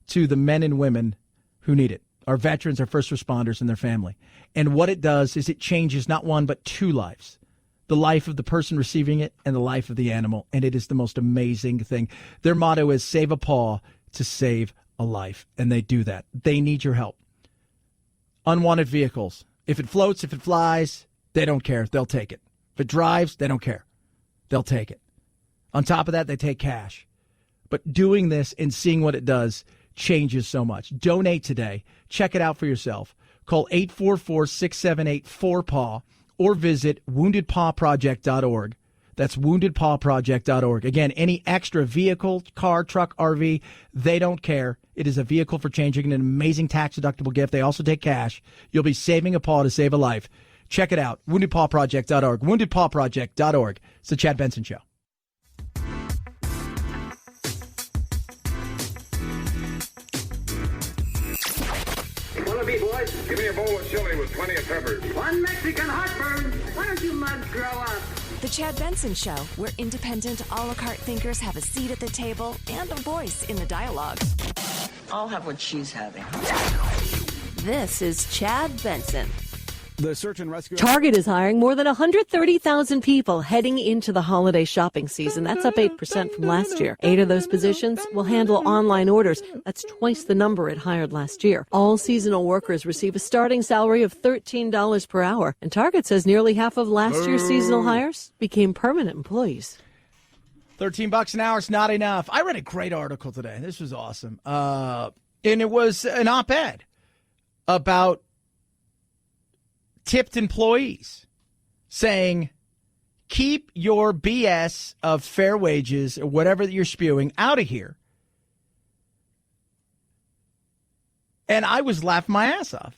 to the men and women who need it, our veterans, our first responders, and their family. And what it does is it changes not one but two lives, the life of the person receiving it and the life of the animal, and it is the most amazing thing. Their motto is save a paw to save a life, and they do that. They need your help. Unwanted vehicles. If it floats, if it flies, they don't care. They'll take it. If it drives, they don't care. They'll take it. On top of that, they take cash. But doing this and seeing what it does changes so much. Donate today. Check it out for yourself. Call 844-678-4PAW or visit woundedpawproject.org. That's woundedpawproject.org. Again, any extra vehicle, car, truck, RV, they don't care. It is a vehicle for changing, an amazing tax-deductible gift. They also take cash. You'll be saving a paw to save a life. Check it out, woundedpawproject.org, woundedpawproject.org. It's the Chad Benson Show. Wanna be, boys? Give me a bowl of chili with plenty of peppers. One Mexican heartburn. Why don't you mugs grow up? The Chad Benson Show, where independent, a la carte thinkers have a seat at the table and a voice in the dialogue. I'll have what she's having. This is Chad Benson. The search and rescue. Target is hiring more than 130,000 people heading into the holiday shopping season. That's up 8% from last year. 8 of those positions will handle online orders. That's twice the number it hired last year. All seasonal workers receive a starting salary of $13 per hour. And Target says nearly half of last year's seasonal hires became permanent employees. $13 an hour is not enough. I read a great article today. This was awesome. And it was an op-ed about tipped employees saying, keep your BS of fair wages or whatever that you're spewing out of here. And I was laughing my ass off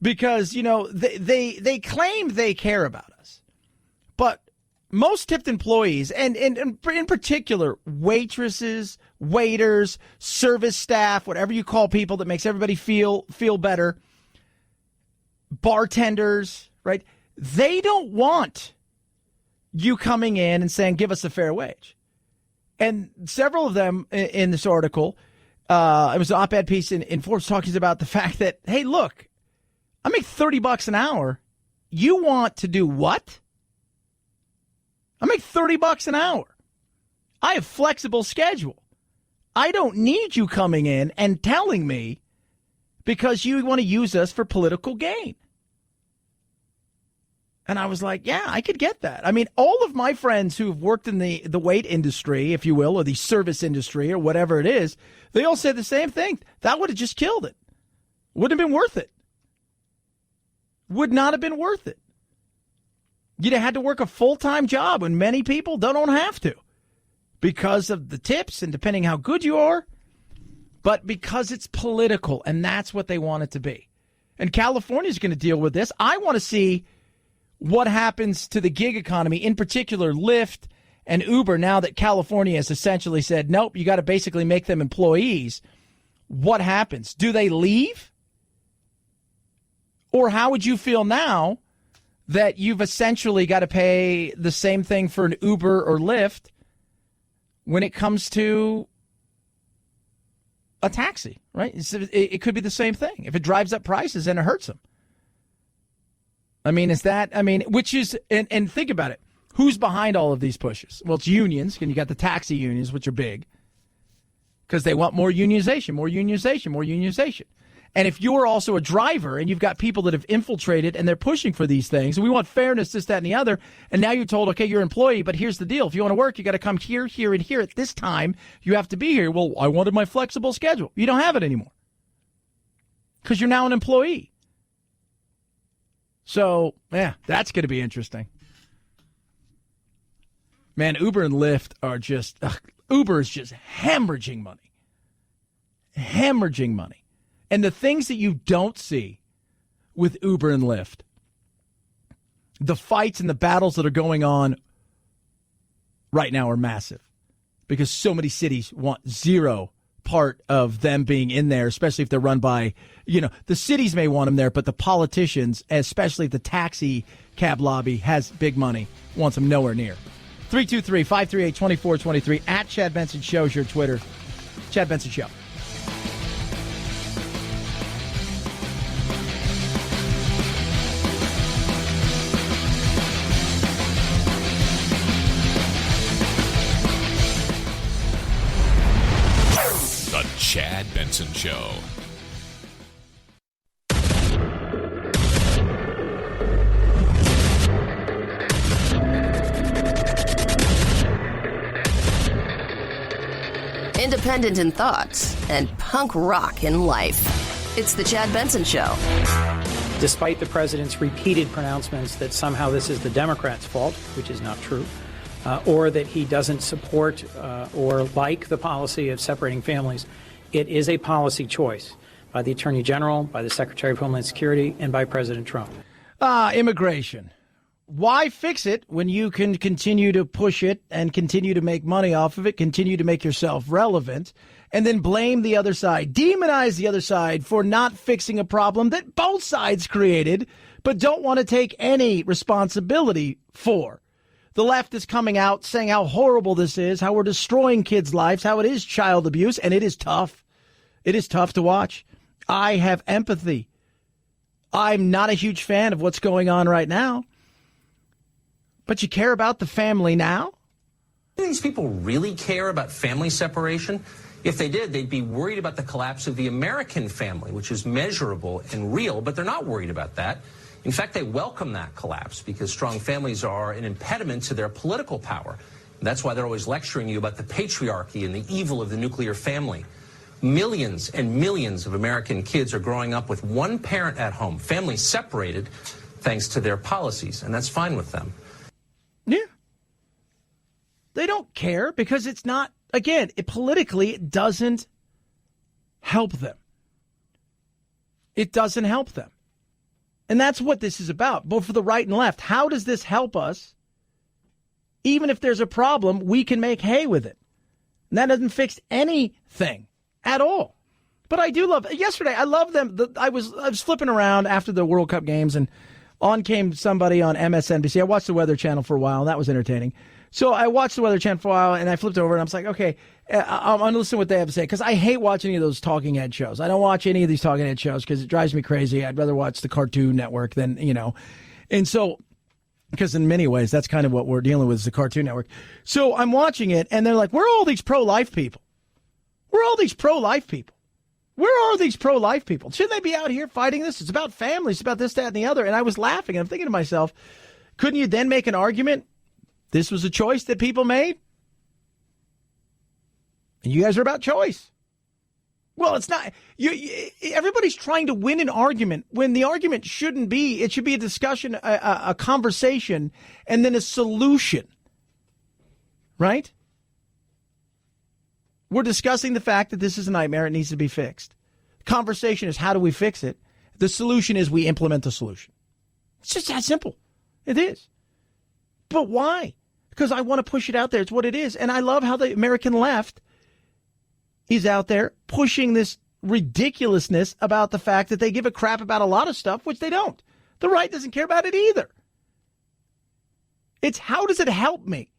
because, you know, they claim they care about us. But most tipped employees, and in particular, waitresses, waiters, service staff, whatever you call people that makes everybody feel better, bartenders, right? They don't want you coming in and saying, give us a fair wage. And several of them in this article, it was an op-ed piece in Forbes talking about the fact that, hey, look, I make $30 an hour. You want to do what? I make $30 an hour. I have flexible schedule. I don't need you coming in and telling me because you want to use us for political gain. And I was like, yeah, I could get that. I mean, all of my friends who've worked in the wait industry, if you will, or the service industry or whatever it is, they all say the same thing. That would have just killed it. Wouldn't have been worth it. Would not have been worth it. You'd have had to work a full-time job when many people don't have to because of the tips and depending how good you are, but because it's political, and that's what they want it to be. And California's going to deal with this. I want to see what happens to the gig economy, in particular Lyft and Uber, now that California has essentially said, nope, you got to basically make them employees. What happens? Do they leave? Or how would you feel now that you've essentially got to pay the same thing for an Uber or Lyft when it comes to a taxi, right? It could be the same thing. If it drives up prices and it hurts them. I mean, which is, and think about it. Who's behind all of these pushes? Well, it's unions, and you got the taxi unions, which are big, because they want more unionization, more unionization, more unionization. And if you're also a driver and you've got people that have infiltrated and they're pushing for these things, and we want fairness, this, that, and the other, and now you're told, okay, you're an employee, but here's the deal. If you want to work, you got to come here, here, and here at this time. You have to be here. Well, I wanted my flexible schedule. You don't have it anymore because you're now an employee. So, yeah, that's going to be interesting. Man, Uber and Lyft are just, Uber is just hemorrhaging money. Hemorrhaging money. And the things that you don't see with Uber and Lyft, the fights and the battles that are going on right now are massive because so many cities want zero part of them being in there, especially if they're run by, the cities may want them there, but the politicians, especially the taxi cab lobby, has big money, wants them nowhere near. 323-538-2423 at Chad Benson Show is your Twitter. Chad Benson Show. The Chad Benson Show. Independent in thoughts and punk rock in life. It's the Chad Benson Show. Despite the president's repeated pronouncements that somehow this is the Democrats' fault, which is not true, or that he doesn't support or like the policy of separating families, it is a policy choice by the Attorney General, by the Secretary of Homeland Security, and by President Trump. Immigration. Why fix it when you can continue to push it and continue to make money off of it, continue to make yourself relevant, and then blame the other side, demonize the other side for not fixing a problem that both sides created, but don't want to take any responsibility for? The left is coming out saying how horrible this is, how we're destroying kids' lives, how it is child abuse, and it is tough. It is tough to watch. I have empathy. I'm not a huge fan of what's going on right now. But you care about the family now? Do these people really care about family separation? If they did, they'd be worried about the collapse of the American family, which is measurable and real, but they're not worried about that. In fact, they welcome that collapse because strong families are an impediment to their political power. And that's why they're always lecturing you about the patriarchy and the evil of the nuclear family. Millions and millions of American kids are growing up with one parent at home, families separated, thanks to their policies, and that's fine with them. Yeah. They don't care because it's not, again, politically, it doesn't help them. It doesn't help them. And that's what this is about, both for the right and left. How does this help us? Even if there's a problem, we can make hay with it. And that doesn't fix anything at all. But I do love, yesterday, I love them. I was flipping around after the World Cup games, and on came somebody on MSNBC. I watched the Weather Channel for a while, and that was entertaining. So I watched the Weather Channel for a while, and I flipped over, and I was like, okay, I'm going to listen to what they have to say, because I hate watching any of those talking head shows. I don't watch any of these talking head shows because it drives me crazy. I'd rather watch the Cartoon Network than, And so, because in many ways, that's kind of what we're dealing with is the Cartoon Network. So I'm watching it, and they're like, where are all these pro-life people? Where are all these pro-life people? Where are these pro-life people? Shouldn't they be out here fighting this? It's about families, it's about this, that, and the other. And I was laughing, and I'm thinking to myself, couldn't you then make an argument? This was a choice that people made? And you guys are about choice. Well, it's not. Everybody's trying to win an argument when the argument shouldn't be. It should be a discussion, a conversation, and then a solution. Right? We're discussing the fact that this is a nightmare. It needs to be fixed. Conversation is how do we fix it? The solution is we implement the solution. It's just that simple. It is. But why? Because I want to push it out there. It's what it is. And I love how the American left is out there pushing this ridiculousness about the fact that they give a crap about a lot of stuff, which they don't. The right doesn't care about it either. It's how does it help me?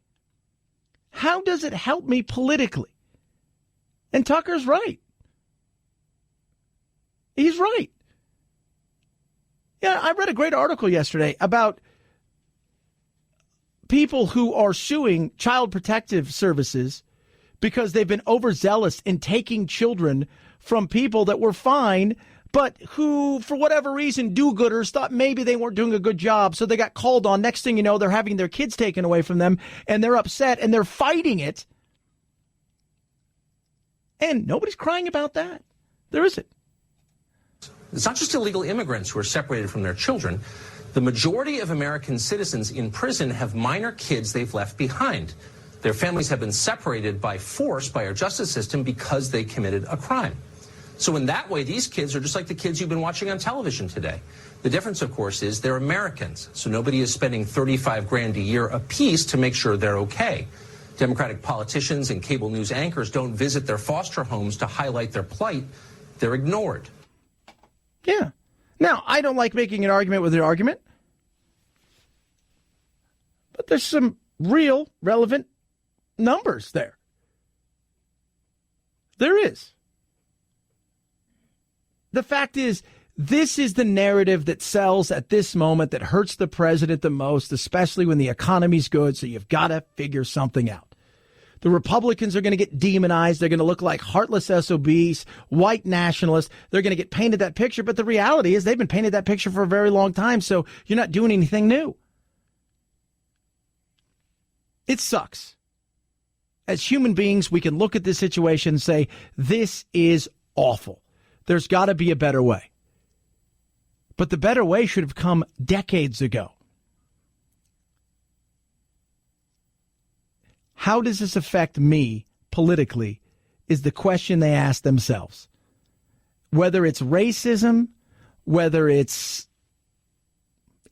How does it help me politically? And Tucker's right. He's right. Yeah, I read a great article yesterday about people who are suing Child Protective Services because they've been overzealous in taking children from people that were fine, but who, for whatever reason, do-gooders thought maybe they weren't doing a good job, so they got called on. Next thing you know, they're having their kids taken away from them, and they're upset, and they're fighting it. And nobody's crying about that. There isn't. It's not just illegal immigrants who are separated from their children. The majority of American citizens in prison have minor kids they've left behind. Their families have been separated by force by our justice system because they committed a crime. So in that way, these kids are just like the kids you've been watching on television today. The difference, of course, is they're Americans. So nobody is spending $35,000 a year apiece to make sure they're okay. Democratic politicians and cable news anchors don't visit their foster homes to highlight their plight. They're ignored. Yeah. Now, I don't like making an argument with an argument, but there's some real, relevant numbers there. There is. The fact is, this is the narrative that sells at this moment that hurts the president the most, especially when the economy's good, so you've got to figure something out. The Republicans are going to get demonized. They're going to look like heartless SOBs, white nationalists. They're going to get painted that picture. But the reality is they've been painted that picture for a very long time, so you're not doing anything new. It sucks. As human beings, we can look at this situation and say, this is awful. There's got to be a better way. But the better way should have come decades ago. How does this affect me politically is the question they ask themselves. Whether it's racism, whether it's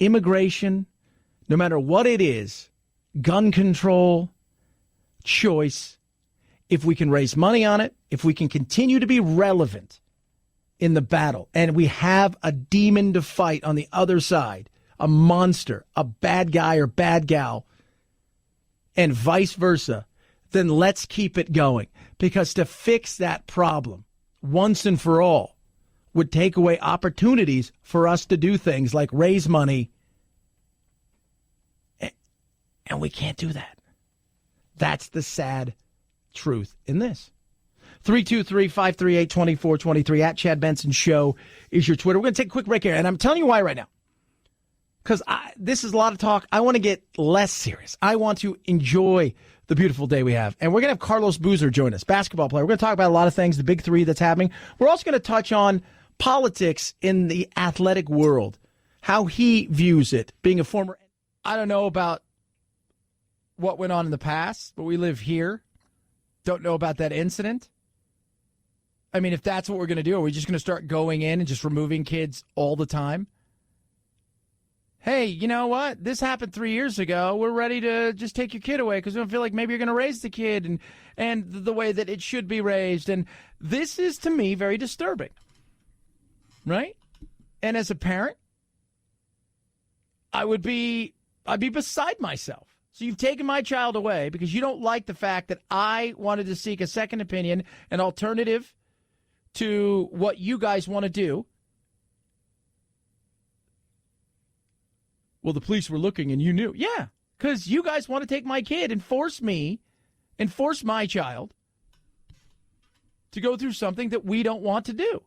immigration, no matter what it is, gun control, choice, if we can raise money on it, if we can continue to be relevant in the battle, and we have a demon to fight on the other side, a monster, a bad guy or bad gal, and vice versa, then let's keep it going. Because to fix that problem once and for all would take away opportunities for us to do things like raise money. And we can't do that. That's the sad truth in this. 323-538-2423 at Chad Benson Show is your Twitter. We're going to take a quick break here, and I'm telling you why right now. Because this is a lot of talk. I want to get less serious. I want to enjoy the beautiful day we have. And we're going to have Carlos Boozer join us, basketball player. We're going to talk about a lot of things, the big three that's happening. We're also going to touch on politics in the athletic world, how he views it, being a former. I don't know about what went on in the past, but we live here. Don't know about that incident. I mean, if that's what we're going to do, are we just going to start going in and just removing kids all the time? Hey, you know what? This happened 3 years ago. We're ready to just take your kid away because we don't feel like maybe you're going to raise the kid and the way that it should be raised. And this is, to me, very disturbing. Right? And as a parent, I'd be beside myself. So you've taken my child away because you don't like the fact that I wanted to seek a second opinion, an alternative to what you guys want to do. Well, the police were looking and you knew. Yeah, because you guys want to take my kid and force my child to go through something that we don't want to do.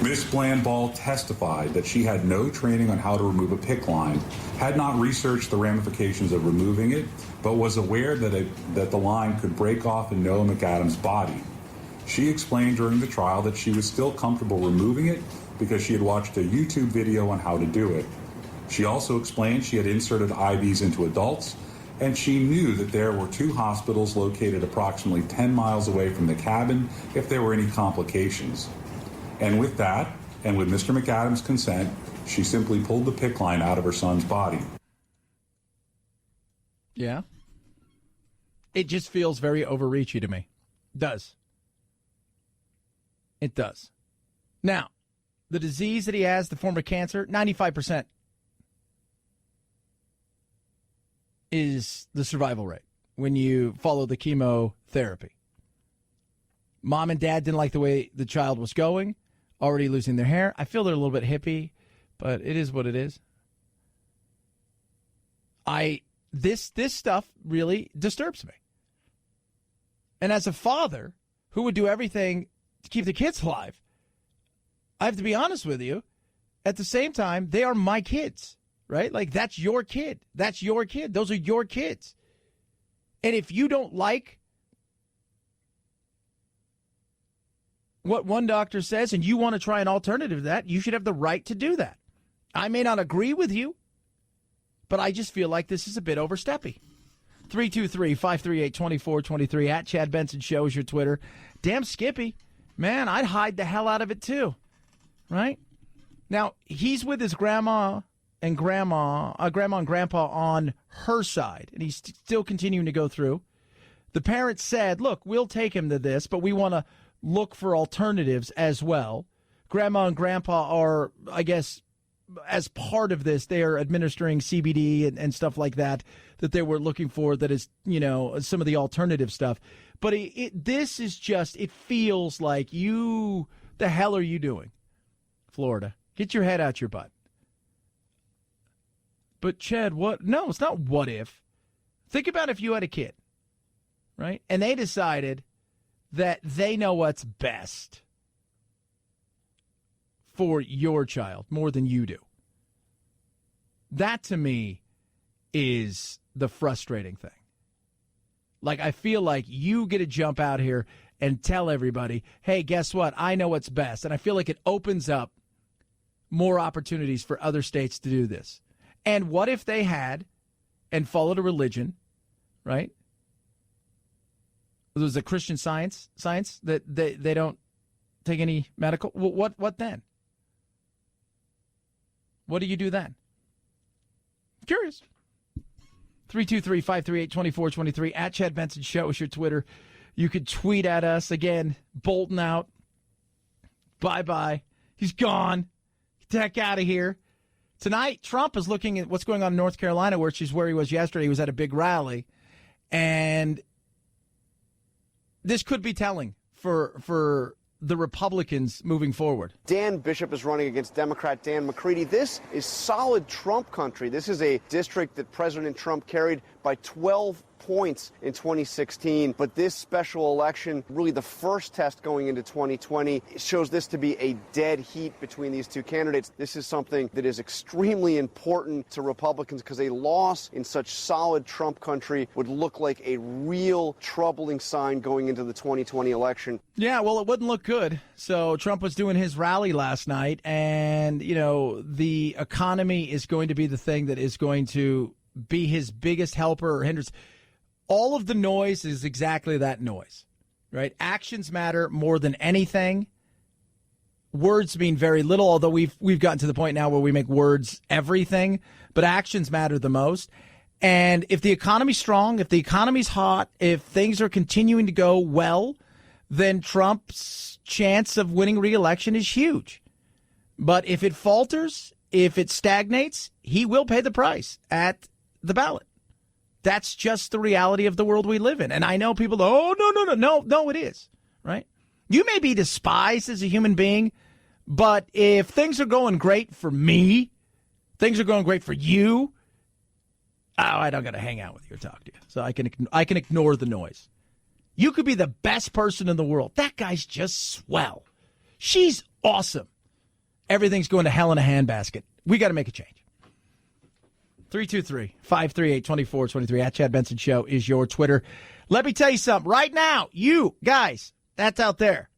Ms. Blandball testified that she had no training on how to remove a PICC line, had not researched the ramifications of removing it, but was aware that the line could break off in Noah McAdams' body. She explained during the trial that she was still comfortable removing it because she had watched a YouTube video on how to do it. She also explained she had inserted IVs into adults, and she knew that there were 2 hospitals located approximately 10 miles away from the cabin if there were any complications. And with that, and with Mr. McAdams' consent, she simply pulled the PICC line out of her son's body. Yeah. It just feels very overreachy to me. It does. It does. Now, the disease that he has, the form of cancer, 95% is the survival rate when you follow the chemotherapy. Mom and dad didn't like the way the child was going, already losing their hair. I feel they're a little bit hippie, but it is what it is. This stuff really disturbs me. And as a father who would do everything to keep the kids alive, I have to be honest with you, at the same time, they are my kids, right? Like, that's your kid. That's your kid. Those are your kids. And if you don't like what one doctor says and you want to try an alternative to that, you should have the right to do that. I may not agree with you, but I just feel like this is a bit oversteppy. 323-538-2423 at Chad Benson Show is your Twitter. Damn Skippy. Man, I'd hide the hell out of it too. Right? Now, he's with his grandma and grandpa on her side, and he's still continuing to go through. The parents said, look, we'll take him to this, but we want to look for alternatives as well. Grandma and grandpa are, I guess, as part of this, they are administering CBD and stuff like that they were looking for, that is, you know, some of the alternative stuff. But this is just, it feels like the hell are you doing, Florida? Get your head out your butt. But Chad, what? No, it's not what if. Think about if you had a kid, right? And they decided that they know what's best for your child more than you do. That, to me, is the frustrating thing. Like, I feel like you get to jump out here and tell everybody, hey, guess what? I know what's best. And I feel like it opens up more opportunities for other states to do this. And what if they had and followed a religion, right? It was a Christian science that they don't take any medical. What then? What do you do then? Curious. 323-538-2423 at Chad Benson Show is your Twitter. You could tweet at us. Again, Bolton out. Bye-bye. He's gone. Get the heck out of here. Tonight, Trump is looking at what's going on in North Carolina, which is where he was yesterday. He was at a big rally. And this could be telling for the Republicans moving forward. Dan Bishop is running against Democrat Dan McCready. This is solid Trump country. This is a district that President Trump carried by 12 points in 2016, but this special election, really the first test going into 2020, shows this to be a dead heat between these two candidates. This is something that is extremely important to Republicans because a loss in such solid Trump country would look like a real troubling sign going into the 2020 election. Yeah, well, it wouldn't look good. So Trump was doing his rally last night, and, you know, the economy is going to be the thing that is going to be his biggest helper or hindrance. All of the noise is exactly that noise, right? Actions matter more than anything. Words mean very little, although we've gotten to the point now where we make words everything, but actions matter the most. And if the economy's strong, if the economy's hot, if things are continuing to go well, then Trump's chance of winning re-election is huge. But if it falters, if it stagnates, he will pay the price at the ballot. That's just the reality of the world we live in. And I know people, no, it is, right? You may be despised as a human being, but if things are going great for me, things are going great for you, I don't got to hang out with you or talk to you. So I can ignore the noise. You could be the best person in the world. That guy's just swell. She's awesome. Everything's going to hell in a handbasket. We got to make a change. 323-538-2423 at Chad Benson Show is your Twitter. Let me tell you something. Right now, you guys, that's out there.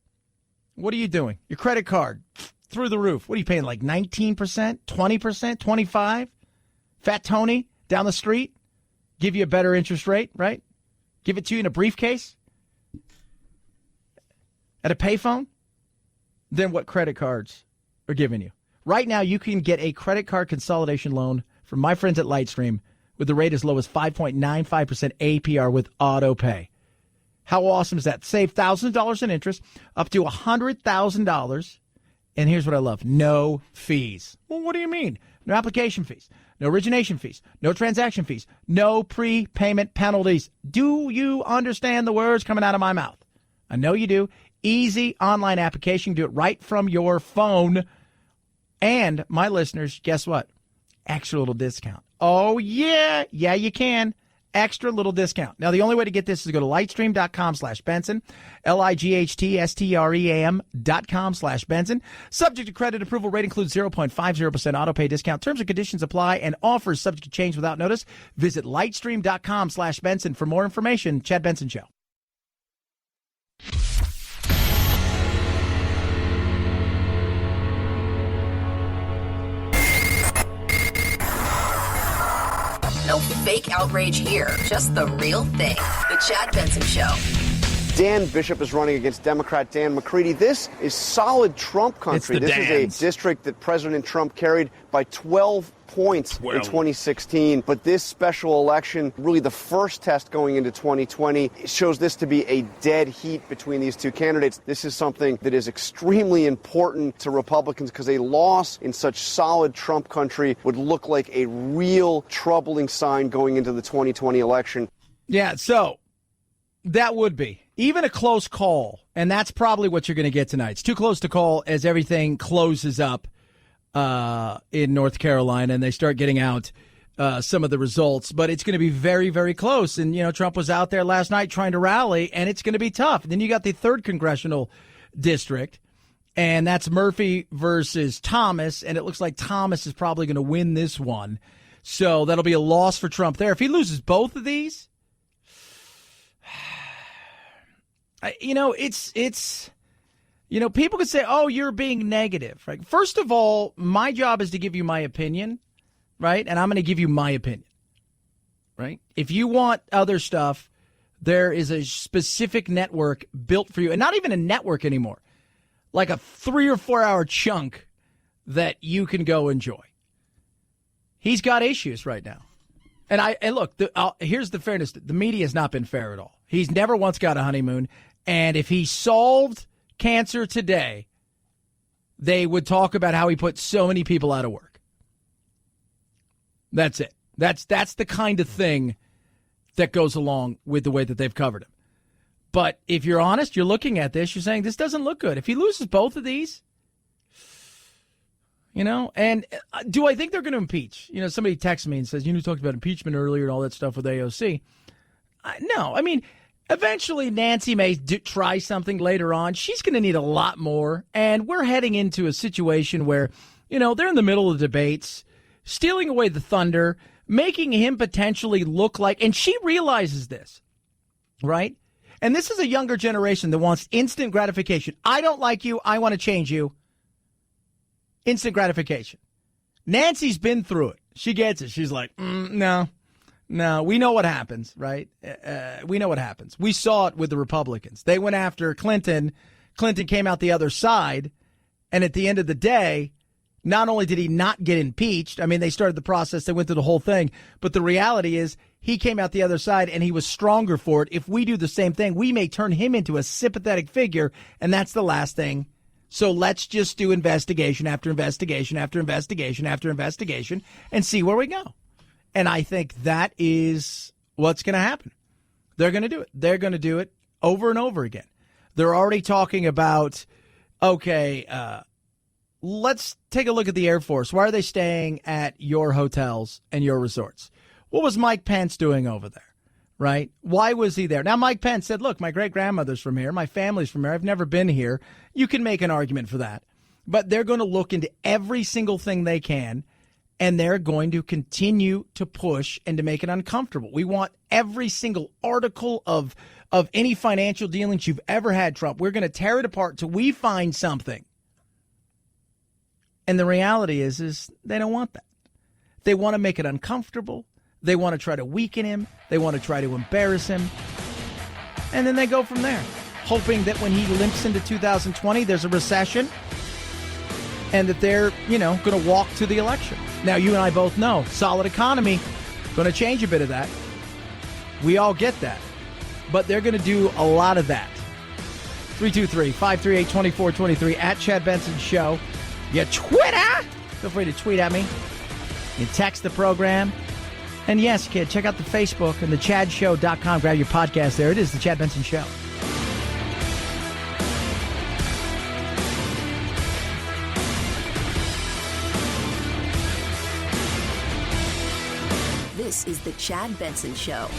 What are you doing? Your credit card, through the roof. What are you paying, like 19%, 20%, 25%? Fat Tony down the street, give you a better interest rate, right? Give it to you in a briefcase? At a payphone? Then what credit cards are giving you? Right now, you can get a credit card consolidation loan from my friends at Lightstream with the rate as low as 5.95% APR with auto pay. How awesome is that? Save thousands of dollars in interest, up to $100,000. And here's what I love. No fees. Well, what do you mean? No application fees, no origination fees, no transaction fees, no prepayment penalties. Do you understand the words coming out of my mouth? I know you do. Easy online application. Do it right from your phone. And my listeners, guess what? Extra little discount. Oh, yeah. Yeah, you can. Extra little discount. Now, the only way to get this is to go to lightstream.com/Benson, lightstream.com/Benson. Subject to credit approval, rate includes 0.50% auto pay discount. Terms and conditions apply and offers subject to change without notice. Visit lightstream.com/Benson for more information. Chad Benson Show. No fake outrage here, just the real thing. The Chad Benson Show. Dan Bishop is running against Democrat Dan McCready. This is solid Trump country. This is a district that President Trump carried by 12 points in 2016. But this special election, really the first test going into 2020, shows this to be a dead heat between these two candidates. This is something that is extremely important to Republicans because a loss in such solid Trump country would look like a real troubling sign going into the 2020 election. Yeah, so that would be even a close call, and that's probably what you're going to get tonight. It's too close to call as everything closes up in North Carolina, and they start getting out some of the results. But it's going to be very, very close. And, you know, Trump was out there last night trying to rally, and it's going to be tough. And then you got the 3rd congressional district, and that's Murphy versus Thomas, and it looks like Thomas is probably going to win this one. So that'll be a loss for Trump there. If he loses both of these, you know, it's You know, people could say, oh, you're being negative. Right? First of all, my job is to give you my opinion, right? And I'm going to give you my opinion, right? If you want other stuff, there is a specific network built for you, and not even a network anymore, like a 3 or 4 hour chunk that you can go enjoy. He's got issues right now. And look, here's the fairness. The media has not been fair at all. He's never once got a honeymoon. And if he solved cancer today, they would talk about how he put so many people out of work. That's it. That's the kind of thing that goes along with the way that they've covered him. But if you're honest, you're looking at this, you're saying this doesn't look good. If he loses both of these, you know, and do I think they're going to impeach? You know, somebody texts me and says, you talked about impeachment earlier and all that stuff with AOC. No, I mean, eventually Nancy may try something later on. She's going to need a lot more. And we're heading into a situation where, you know, they're in the middle of debates, stealing away the thunder, making him potentially look like, and she realizes this, right? And this is a younger generation that wants instant gratification. I don't like you. I want to change you. Instant gratification. Nancy's been through it. She gets it. She's like, no. We know what happens, right? We know what happens. We saw it with the Republicans. They went after Clinton. Clinton came out the other side. And at the end of the day, not only did he not get impeached, I mean, they started the process, they went through the whole thing. But the reality is he came out the other side and he was stronger for it. If we do the same thing, we may turn him into a sympathetic figure. And that's the last thing. So let's just do investigation after investigation after investigation after investigation and see where we go. And I think that is what's going to happen. They're going to do it. They're going to do it over and over again. They're already talking about, okay, let's take a look at the Air Force. Why are they staying at your hotels and your resorts? What was Mike Pence doing over there? Right? Why was he there? Now, Mike Pence said, look, my great-grandmother's from here. My family's from here. I've never been here. You can make an argument for that. But they're going to look into every single thing they can, and they're going to continue to push and to make it uncomfortable. We want every single article of any financial dealings you've ever had, Trump. We're going to tear it apart till we find something. And the reality is they don't want that. They want to make it uncomfortable. They want to try to weaken him. They want to try to embarrass him. And then they go from there, hoping that when he limps into 2020, there's a recession and that they're, going to walk to the election. Now, you and I both know, solid economy, going to change a bit of that. We all get that. But they're going to do a lot of that. 323-538-2423 at Chad Benson Show. Your Twitter. Feel free to tweet at me. You text the program. And yes, kid, check out the Facebook and the chadshow.com. Grab your podcast there. It is the Chad Benson Show. This is the Chad Benson Show.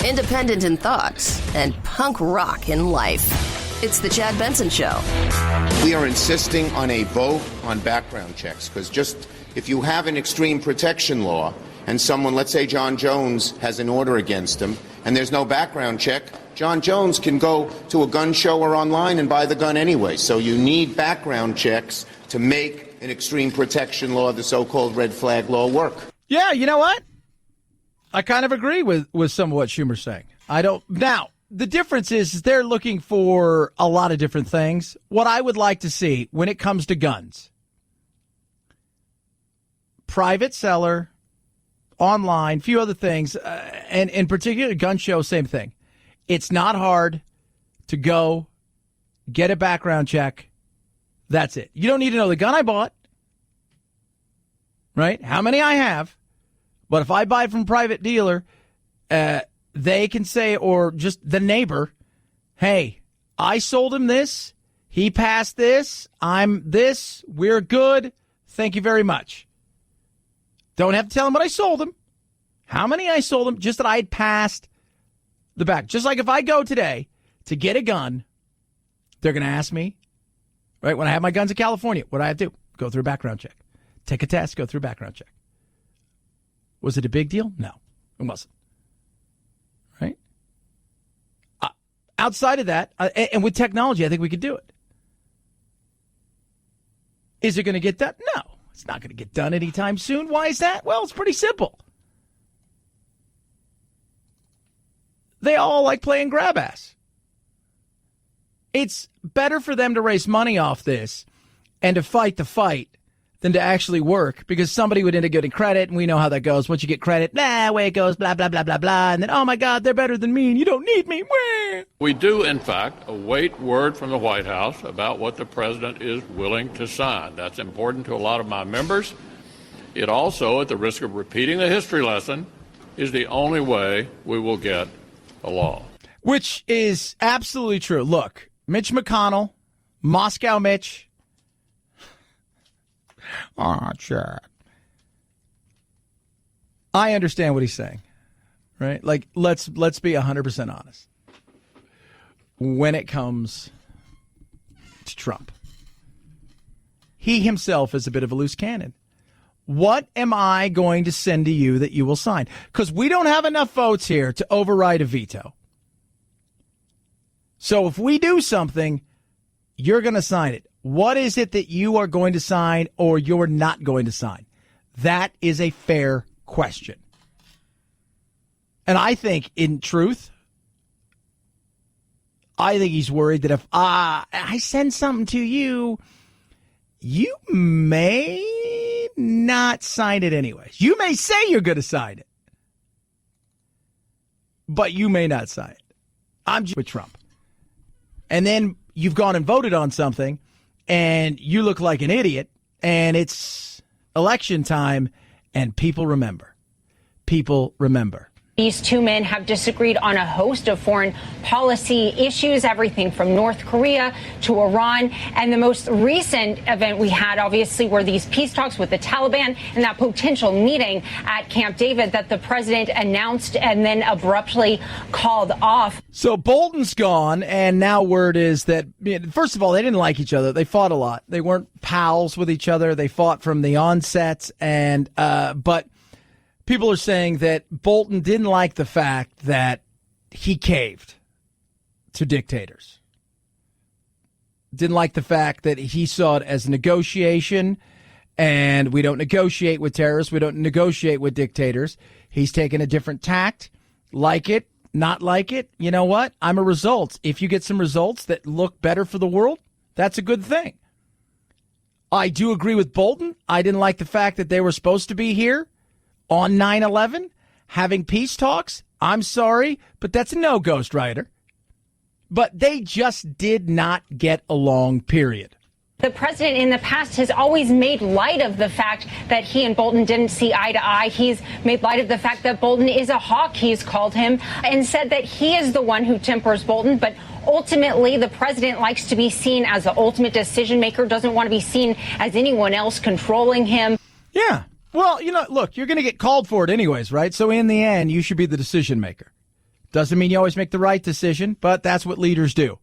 Independent in thoughts and punk rock in life. It's the Chad Benson Show. We are insisting on a vote on background checks because just if you have an extreme protection law and someone, let's say John Jones, has an order against him and there's no background check, John Jones can go to a gun show or online and buy the gun anyway. So you need background checks to make an extreme protection law, the so-called red flag law, work. Yeah, you know what? I kind of agree with some of what Schumer's saying. Now, the difference is they're looking for a lot of different things. What I would like to see when it comes to guns, private seller, online, few other things, and in particular, gun show, same thing. It's not hard to go get a background check. That's it. You don't need to know the gun I bought, right? How many I have. But if I buy from a private dealer, they can say, or just the neighbor, hey, I sold him this. He passed this. I'm this. We're good. Thank you very much. Don't have to tell him what I sold him, how many I sold him, just that I had passed the back. Just like if I go today to get a gun, they're going to ask me, right, when I have my guns in California, what do I have to do? Go through a background check. Take a test, go through a background check. Was it a big deal? No, it wasn't. Right? Outside of that, and with technology, I think we could do it. Is it going to get done? No, it's not going to get done anytime soon. Why is that? Well, it's pretty simple. They all like playing grab ass. It's better for them to raise money off this and to fight the fight than to actually work, because somebody would end up getting credit, and we know how that goes. Once you get credit, away it goes, blah, blah, blah, blah, blah, and then, oh, my God, they're better than me, and you don't need me. We do, in fact, await word from the White House about what the president is willing to sign. That's important to a lot of my members. It also, at the risk of repeating the history lesson, is the only way we will get a law. Which is absolutely true. Look, Mitch McConnell, Moscow Mitch. Oh, Chad. I understand what he's saying, right? Like, let's be 100% honest. When it comes to Trump, he himself is a bit of a loose cannon. What am I going to send to you that you will sign? Because we don't have enough votes here to override a veto. So if we do something, you're going to sign it. What is it that you are going to sign or you're not going to sign? That is a fair question. And I think, in truth, I think he's worried that if I send something to you, you may not sign it anyways. You may say you're going to sign it, but you may not sign it. I'm just with Trump. And then you've gone and voted on something, and you look like an idiot, and it's election time, and people remember. People remember. These two men have disagreed on a host of foreign policy issues, everything from North Korea to Iran. And the most recent event we had, obviously, were these peace talks with the Taliban and that potential meeting at Camp David that the president announced and then abruptly called off. So Bolton's gone, and now word is that, first of all, they didn't like each other. They fought a lot. They weren't pals with each other. They fought from the onset, and but people are saying that Bolton didn't like the fact that he caved to dictators. Didn't like the fact that he saw it as a negotiation, and we don't negotiate with terrorists. We don't negotiate with dictators. He's taken a different tact. Like it, not like it. You know what? I'm a result. If you get some results that look better for the world, that's a good thing. I do agree with Bolton. I didn't like the fact that they were supposed to be here on 9/11, having peace talks. I'm sorry, but that's a no, Ghost Rider. But they just did not get along, period. The president in the past has always made light of the fact that he and Bolton didn't see eye to eye. He's made light of the fact that Bolton is a hawk, he's called him, and said that he is the one who tempers Bolton. But ultimately, the president likes to be seen as the ultimate decision maker, doesn't want to be seen as anyone else controlling him. Yeah. Well, look, you're going to get called for it anyways, right? So in the end, you should be the decision maker. Doesn't mean you always make the right decision, but that's what leaders do.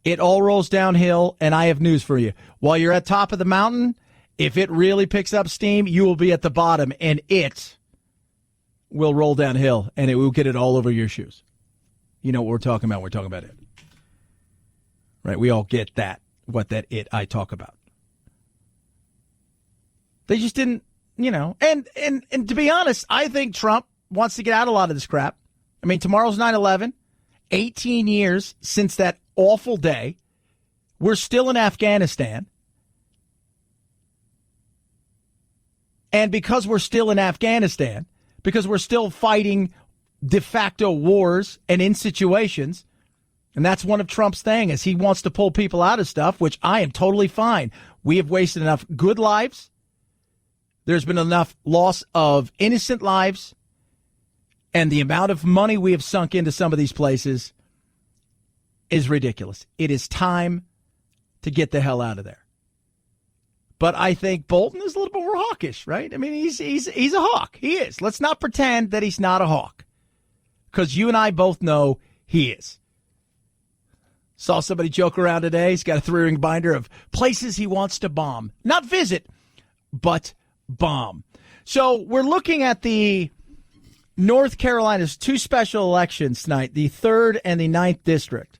It all rolls downhill, and I have news for you. While you're at top of the mountain, if it really picks up steam, you will be at the bottom, and it will roll downhill, and it will get it all over your shoes. You know what we're talking about? We're talking about it. Right? We all get that, what that it I talk about. They just didn't, and to be honest, I think Trump wants to get out a lot of this crap. I mean, tomorrow's 9/11, 18 years since that awful day. We're still in Afghanistan. And because we're still in Afghanistan, because we're still fighting de facto wars and in situations, and that's one of Trump's things, is he wants to pull people out of stuff, which I am totally fine. We have wasted enough good lives. There's been enough loss of innocent lives, and the amount of money we have sunk into some of these places is ridiculous. It is time to get the hell out of there. But I think Bolton is a little bit more hawkish, right? I mean, he's a hawk. He is. Let's not pretend that he's not a hawk, because you and I both know he is. Saw somebody joke around today. He's got a 3-ring binder of places he wants to bomb. Not visit, but bomb. So we're looking at the North Carolina's 2 special elections tonight, the 3rd and the 9th district.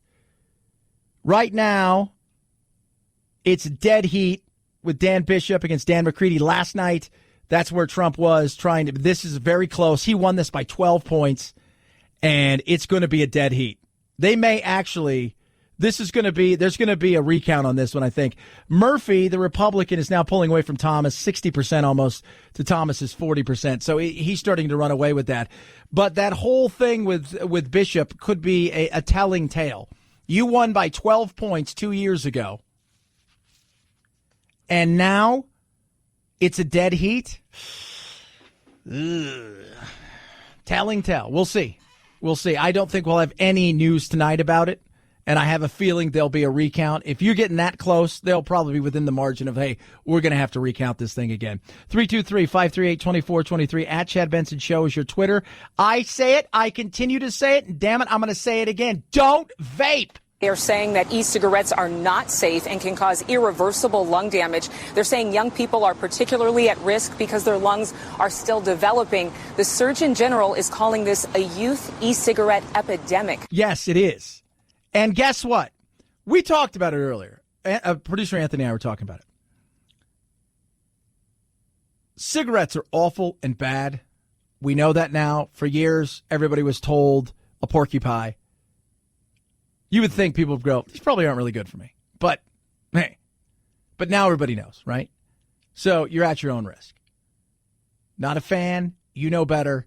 Right now, it's dead heat with Dan Bishop against Dan McCready. Last night, that's where Trump was trying to. This is very close. He won this by 12 points, and it's going to be a dead heat. They may actually. There's going to be a recount on this one, I think. Murphy, the Republican, is now pulling away from Thomas, 60% almost to Thomas's 40%. So he's starting to run away with that. But that whole thing with Bishop could be a telling tale. You won by 12 points 2 years ago. And now it's a dead heat. Ugh. Telling tale. We'll see. I don't think we'll have any news tonight about it. And I have a feeling there'll be a recount. If you're getting that close, they'll probably be within the margin of, hey, we're going to have to recount this thing again. 323-538-2423 at Chad Benson Show is your Twitter. I say it. I continue to say it. And damn it, I'm going to say it again. Don't vape. They're saying that e-cigarettes are not safe and can cause irreversible lung damage. They're saying young people are particularly at risk because their lungs are still developing. The Surgeon General is calling this a youth e-cigarette epidemic. Yes, it is. And guess what? We talked about it earlier. Producer Anthony and I were talking about it. Cigarettes are awful and bad. We know that now. For years, everybody was told a porcupine. You would think people would go, these probably aren't really good for me. But, hey. But now everybody knows, right? So you're at your own risk. Not a fan. You know better.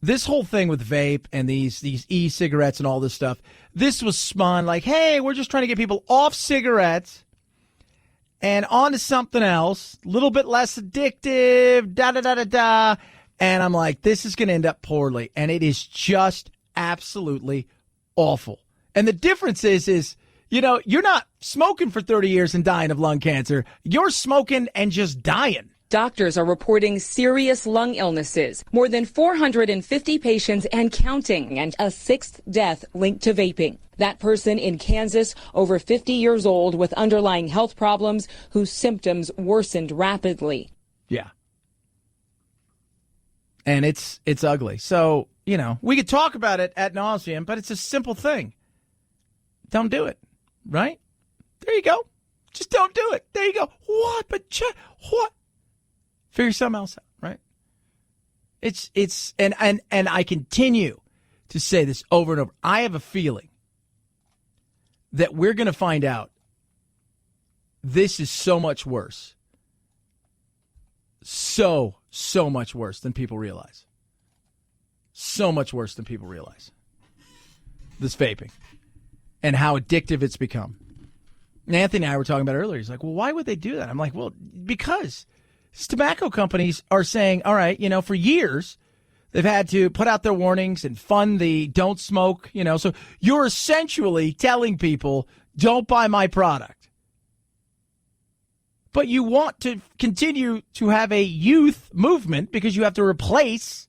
This whole thing with vape and these e-cigarettes and all this stuff, this was spun like, hey, we're just trying to get people off cigarettes and onto something else, a little bit less addictive, da-da-da-da-da. And I'm like, this is going to end up poorly. And it is just absolutely awful. And the difference is, you know, you're not smoking for 30 years and dying of lung cancer. You're smoking and just dying. Doctors are reporting serious lung illnesses, more than 450 patients and counting, and a 6th death linked to vaping. That person in Kansas, over 50 years old with underlying health problems, whose symptoms worsened rapidly. Yeah. And it's ugly. So, you know, we could talk about it ad nauseum, but it's a simple thing. Don't do it, right? There you go. Just don't do it. There you go. What? But what? Figure something else out, right? And I continue to say this over and over. I have a feeling that we're going to find out this is so much worse. So much worse than people realize. So much worse than people realize. This vaping and how addictive it's become. And Anthony and I were talking about it earlier. He's like, well, why would they do that? I'm like, well, because tobacco companies are saying, all right, you know, for years, they've had to put out their warnings and fund the don't smoke, you know. So you're essentially telling people, don't buy my product. But you want to continue to have a youth movement because you have to replace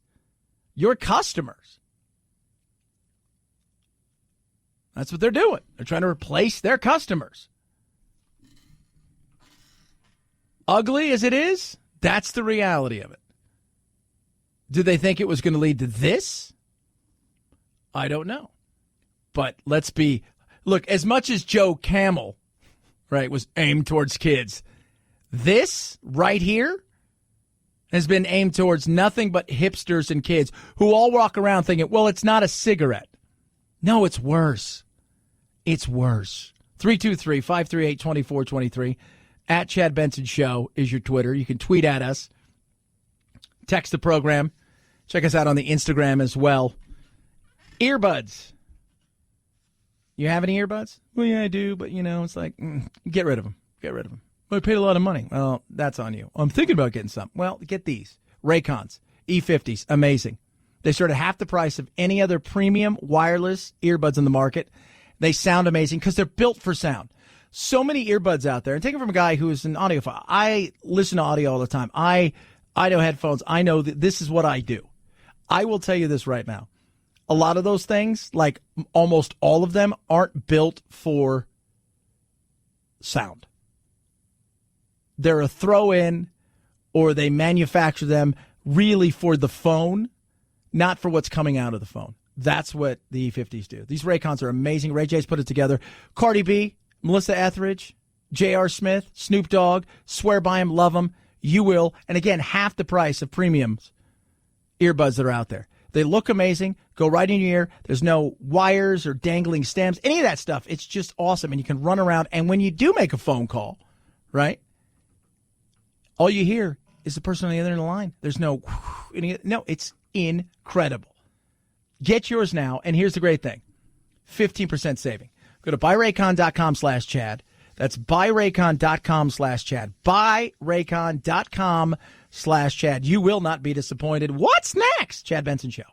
your customers. That's what they're doing. They're trying to replace their customers. Ugly as it is, that's the reality of it. Did they think it was going to lead to this? I don't know. But look, as much as Joe Camel, right, was aimed towards kids, this right here has been aimed towards nothing but hipsters and kids who all walk around thinking, well, it's not a cigarette. No, it's worse. It's worse. 323-538-2423. At Chad Benson Show is your Twitter. You can tweet at us. Text the program. Check us out on the Instagram as well. Earbuds. You have any earbuds? Well, yeah, I do, but, you know, it's like, get rid of them. Get rid of them. Well, I paid a lot of money. Well, that's on you. I'm thinking about getting some. Well, get these. Raycons. E50s. Amazing. They start at half the price of any other premium wireless earbuds in the market. They sound amazing because they're built for sound. So many earbuds out there, and take it from a guy who is an audiophile. I listen to audio all the time. I know headphones. I know that this is what I do. I will tell you this right now. a lot of those things, like almost all of them, aren't built for sound. They're a throw-in, or they manufacture them really for the phone, not for what's coming out of the phone. That's what the E50s do. These Raycons are amazing. Ray J's put it together. Cardi B, Melissa Etheridge, J.R. Smith, Snoop Dogg, swear by him, love him. You will. And again, half the price of premiums earbuds that are out there. They look amazing. Go right in your ear. There's no wires or dangling stems, any of that stuff. It's just awesome. And you can run around. And when you do make a phone call, right, all you hear is the person on the other end of the line. There's no, it's incredible. Get yours now. And here's the great thing. 15% saving. Go to buyraycon.com/Chad. That's buyraycon.com/Chad. Buyraycon.com/Chad. You will not be disappointed. What's next? Chad Benson Show.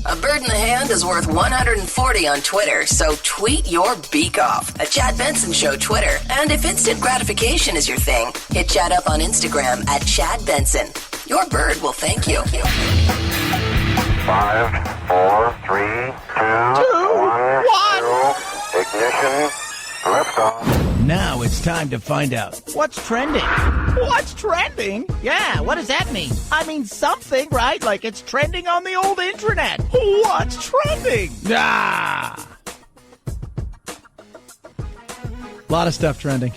A bird in the hand is worth 140 on Twitter, so tweet your beak off at Chad Benson Show Twitter. And if instant gratification is your thing, hit Chad up on Instagram at Chad Benson. Your bird will thank you. 5, 4, 3, 2, 1, ignition, liftoff. Now it's time to find out what's trending. What's trending? Yeah, what does that mean? I mean something, right? Like it's trending on the old internet. What's trending? A lot of stuff trending.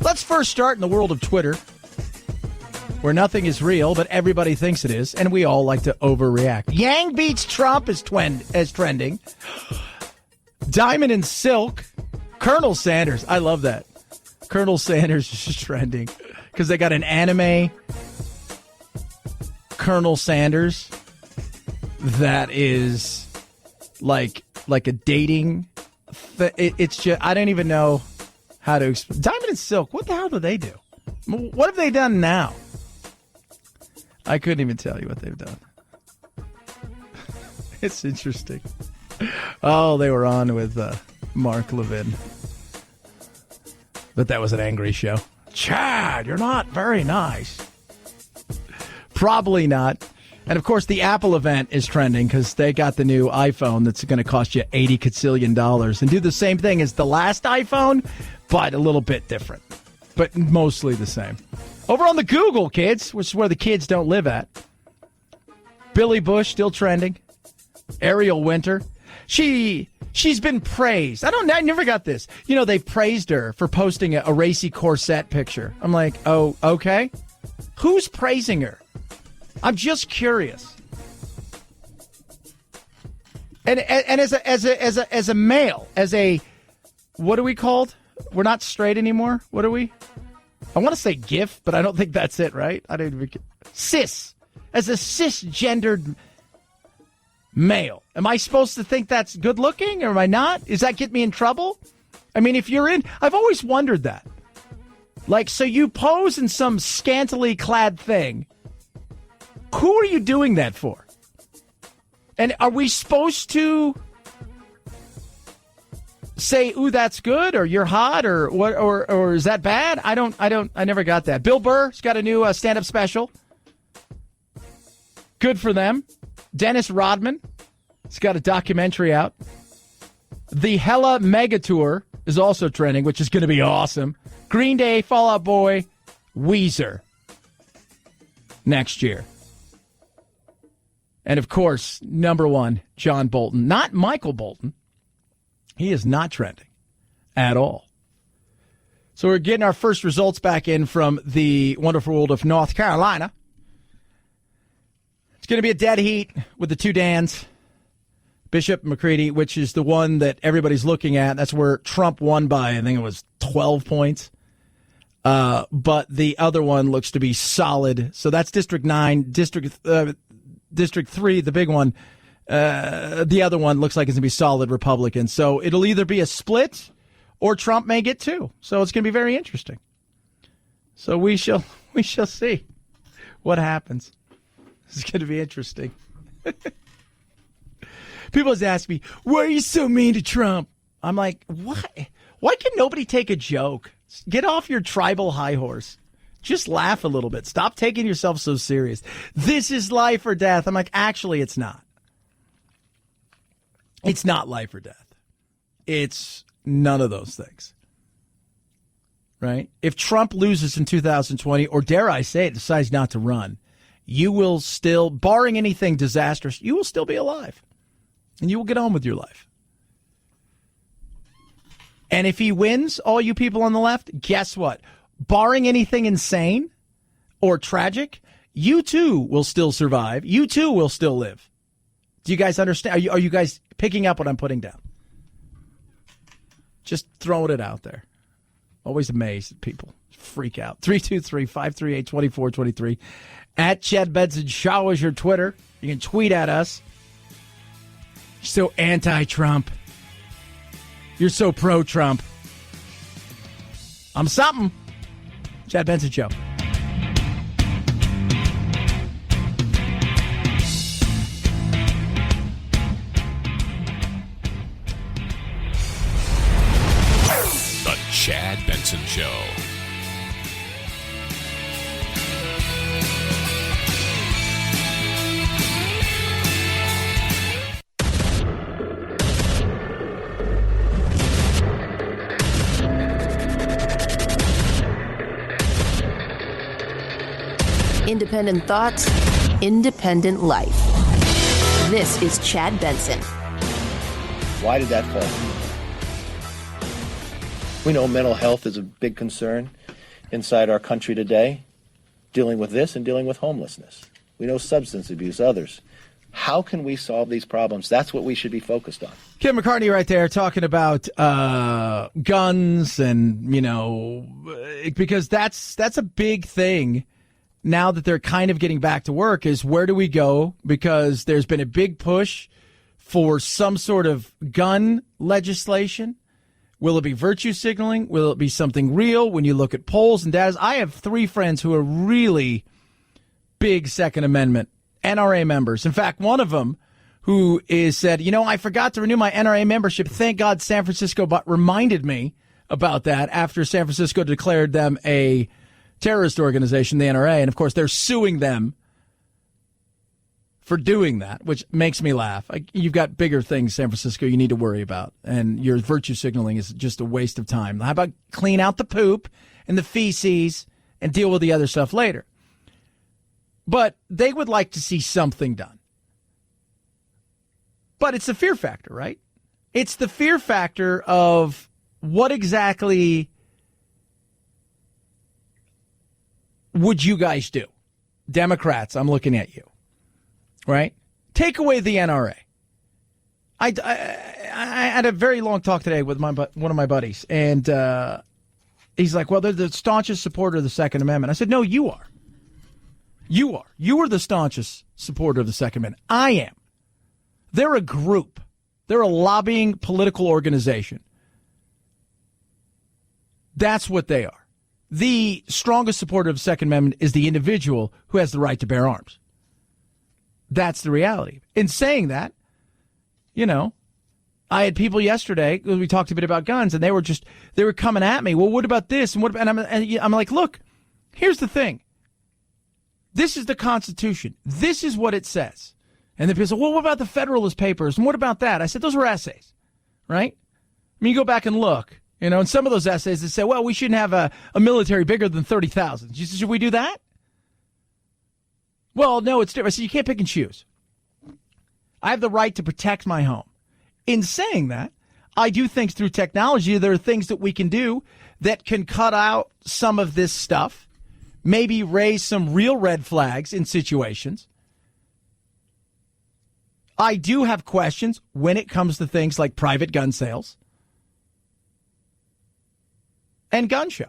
Let's first start in the world of Twitter, where nothing is real, but everybody thinks it is, and we all like to overreact. Yang beats Trump as trending. Diamond and Silk. Colonel Sanders. I love that. Colonel Sanders is trending because they got an anime Colonel Sanders that is like a dating. It's just, I don't even know how to explain. Diamond and Silk. What the hell do they do? What have they done now? I couldn't even tell you what they've done. It's interesting. Oh, they were on with Mark Levin. But that was an angry show. Chad, you're not very nice. Probably not. And, of course, the Apple event is trending because they got the new iPhone that's going to cost you $80 gazillion and do the same thing as the last iPhone, but a little bit different. But mostly the same. Over on the Google, kids, which is where the kids don't live at. Billy Bush still trending. Ariel Winter. She's been praised. I never got this. You know, they praised her for posting a racy corset picture. I'm like, oh, okay. Who's praising her? I'm just curious. And as a male, what are we called? We're not straight anymore. What are we? I want to say GIF, but I don't think that's it, right? I don't even cis. As a cisgendered male, am I supposed to think that's good looking or am I not? Does that get me in trouble? I mean, if you're in, I've always wondered that. Like, so you pose in some scantily clad thing. Who are you doing that for? And are we supposed to say, ooh, that's good, or you're hot, or what, or is that bad? I never got that. Bill Burr's got a new stand-up special. Good for them. Dennis Rodman has got a documentary out. The Hella Mega Tour is also trending, which is going to be awesome. Green Day, Fall Out Boy, Weezer next year. And, of course, number one, John Bolton. Not Michael Bolton. He is not trending at all. So we're getting our first results back in from the wonderful world of North Carolina. It's going to be a dead heat with the two Dans, Bishop and McCready, which is the one that everybody's looking at. That's where Trump won by, I think it was 12 points. But the other one looks to be solid. So that's District 9, District 3, the big one. The other one looks like it's going to be solid Republican. So it'll either be a split or Trump may get two. So it's going to be very interesting. So we shall see what happens. It's going to be interesting. People always ask me, why are you so mean to Trump? I'm like, why? Why can nobody take a joke? Get off your tribal high horse. Just laugh a little bit. Stop taking yourself so serious. This is life or death. I'm like, actually, it's not. It's not life or death. It's none of those things. Right? If Trump loses in 2020, or dare I say it, decides not to run, you will still, barring anything disastrous, you will still be alive. And you will get on with your life. And if he wins, all you people on the left, guess what? Barring anything insane or tragic, you too will still survive. You too will still live. Do you guys understand? Are you guys picking up what I'm putting down? Just throwing it out there. Always amazed at people. Freak out. 323-538-2423. At Chad Benson Show is your Twitter. You can tweet at us. You're so anti-Trump. You're so pro-Trump. I'm something. Chad Benson Show. The Chad Benson Show. Independent thoughts, independent life. This is Chad Benson. Why did that fall? We know mental health is a big concern inside our country today, dealing with this and dealing with homelessness. We know substance abuse, others. How can we solve these problems? That's what we should be focused on. Kim McCartney right there talking about guns and, because that's a big thing. Now that they're kind of getting back to work, is where do we go? Because there's been a big push for some sort of gun legislation. Will it be virtue signaling? Will it be something real? When you look at polls and data, I have 3 friends who are really big Second Amendment NRA members. In fact, one of them who is said, I forgot to renew my NRA membership. Thank God San Francisco reminded me about that after San Francisco declared them a terrorist organization, the NRA, and of course they're suing them for doing that, which makes me laugh. You've got bigger things, San Francisco, you need to worry about, and your virtue signaling is just a waste of time. How about clean out the poop and the feces and deal with the other stuff later? But they would like to see something done. But it's the fear factor, right? It's the fear factor of what exactly would you guys do? Democrats, I'm looking at you, right? Take away the NRA. I had a very long talk today with one of my buddies, and he's like, well, they're the staunchest supporter of the Second Amendment. I said, no, you are. You are. You are the staunchest supporter of the Second Amendment. I am. They're a group. They're a lobbying political organization. That's what they are. The strongest supporter of the Second Amendment is the individual who has the right to bear arms. That's the reality. In saying that, I had people yesterday, we talked a bit about guns, and they were coming at me. Well, what about this? And I'm like, look, here's the thing. This is the Constitution. This is what it says. And then people say, well, what about the Federalist Papers? And what about that? I said, those were essays, right? You go back and look. In some of those essays that say, well, we shouldn't have a military bigger than 30,000. Should we do that? Well, no, it's different. I said, you can't pick and choose. I have the right to protect my home. In saying that, I do think through technology, there are things that we can do that can cut out some of this stuff, maybe raise some real red flags in situations. I do have questions when it comes to things like private gun sales and gun shows.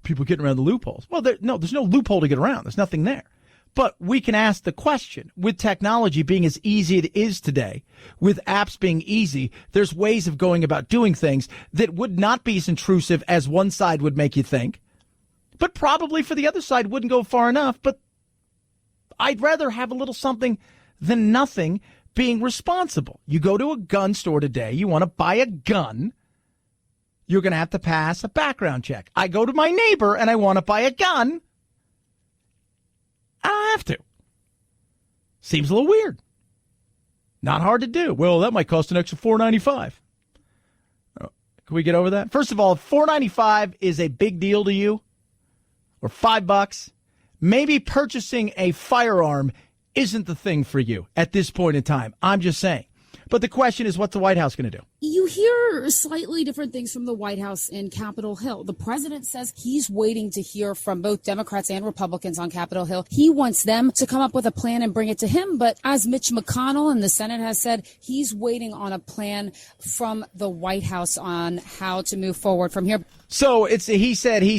People getting around the loopholes. Well, there's no loophole to get around. There's nothing there. But we can ask the question, with technology being as easy as it is today, with apps being easy, there's ways of going about doing things that would not be as intrusive as one side would make you think, but probably for the other side wouldn't go far enough. But I'd rather have a little something than nothing, being responsible. You go to a gun store today, you want to buy a gun, you're going to have to pass a background check. I go to my neighbor and I want to buy a gun, I don't have to. Seems a little weird. Not hard to do. Well, that might cost an extra $4.95. Can we get over that? First of all, if $4.95 is a big deal to you, or $5, maybe purchasing a firearm isn't the thing for you at this point in time. I'm just saying. But the question is, what's the White House going to do? You hear slightly different things from the White House in Capitol Hill. The president says he's waiting to hear from both Democrats and Republicans on Capitol Hill. He wants them to come up with a plan and bring it to him. But as Mitch McConnell in the Senate has said, he's waiting on a plan from the White House on how to move forward from here. So it's he said, you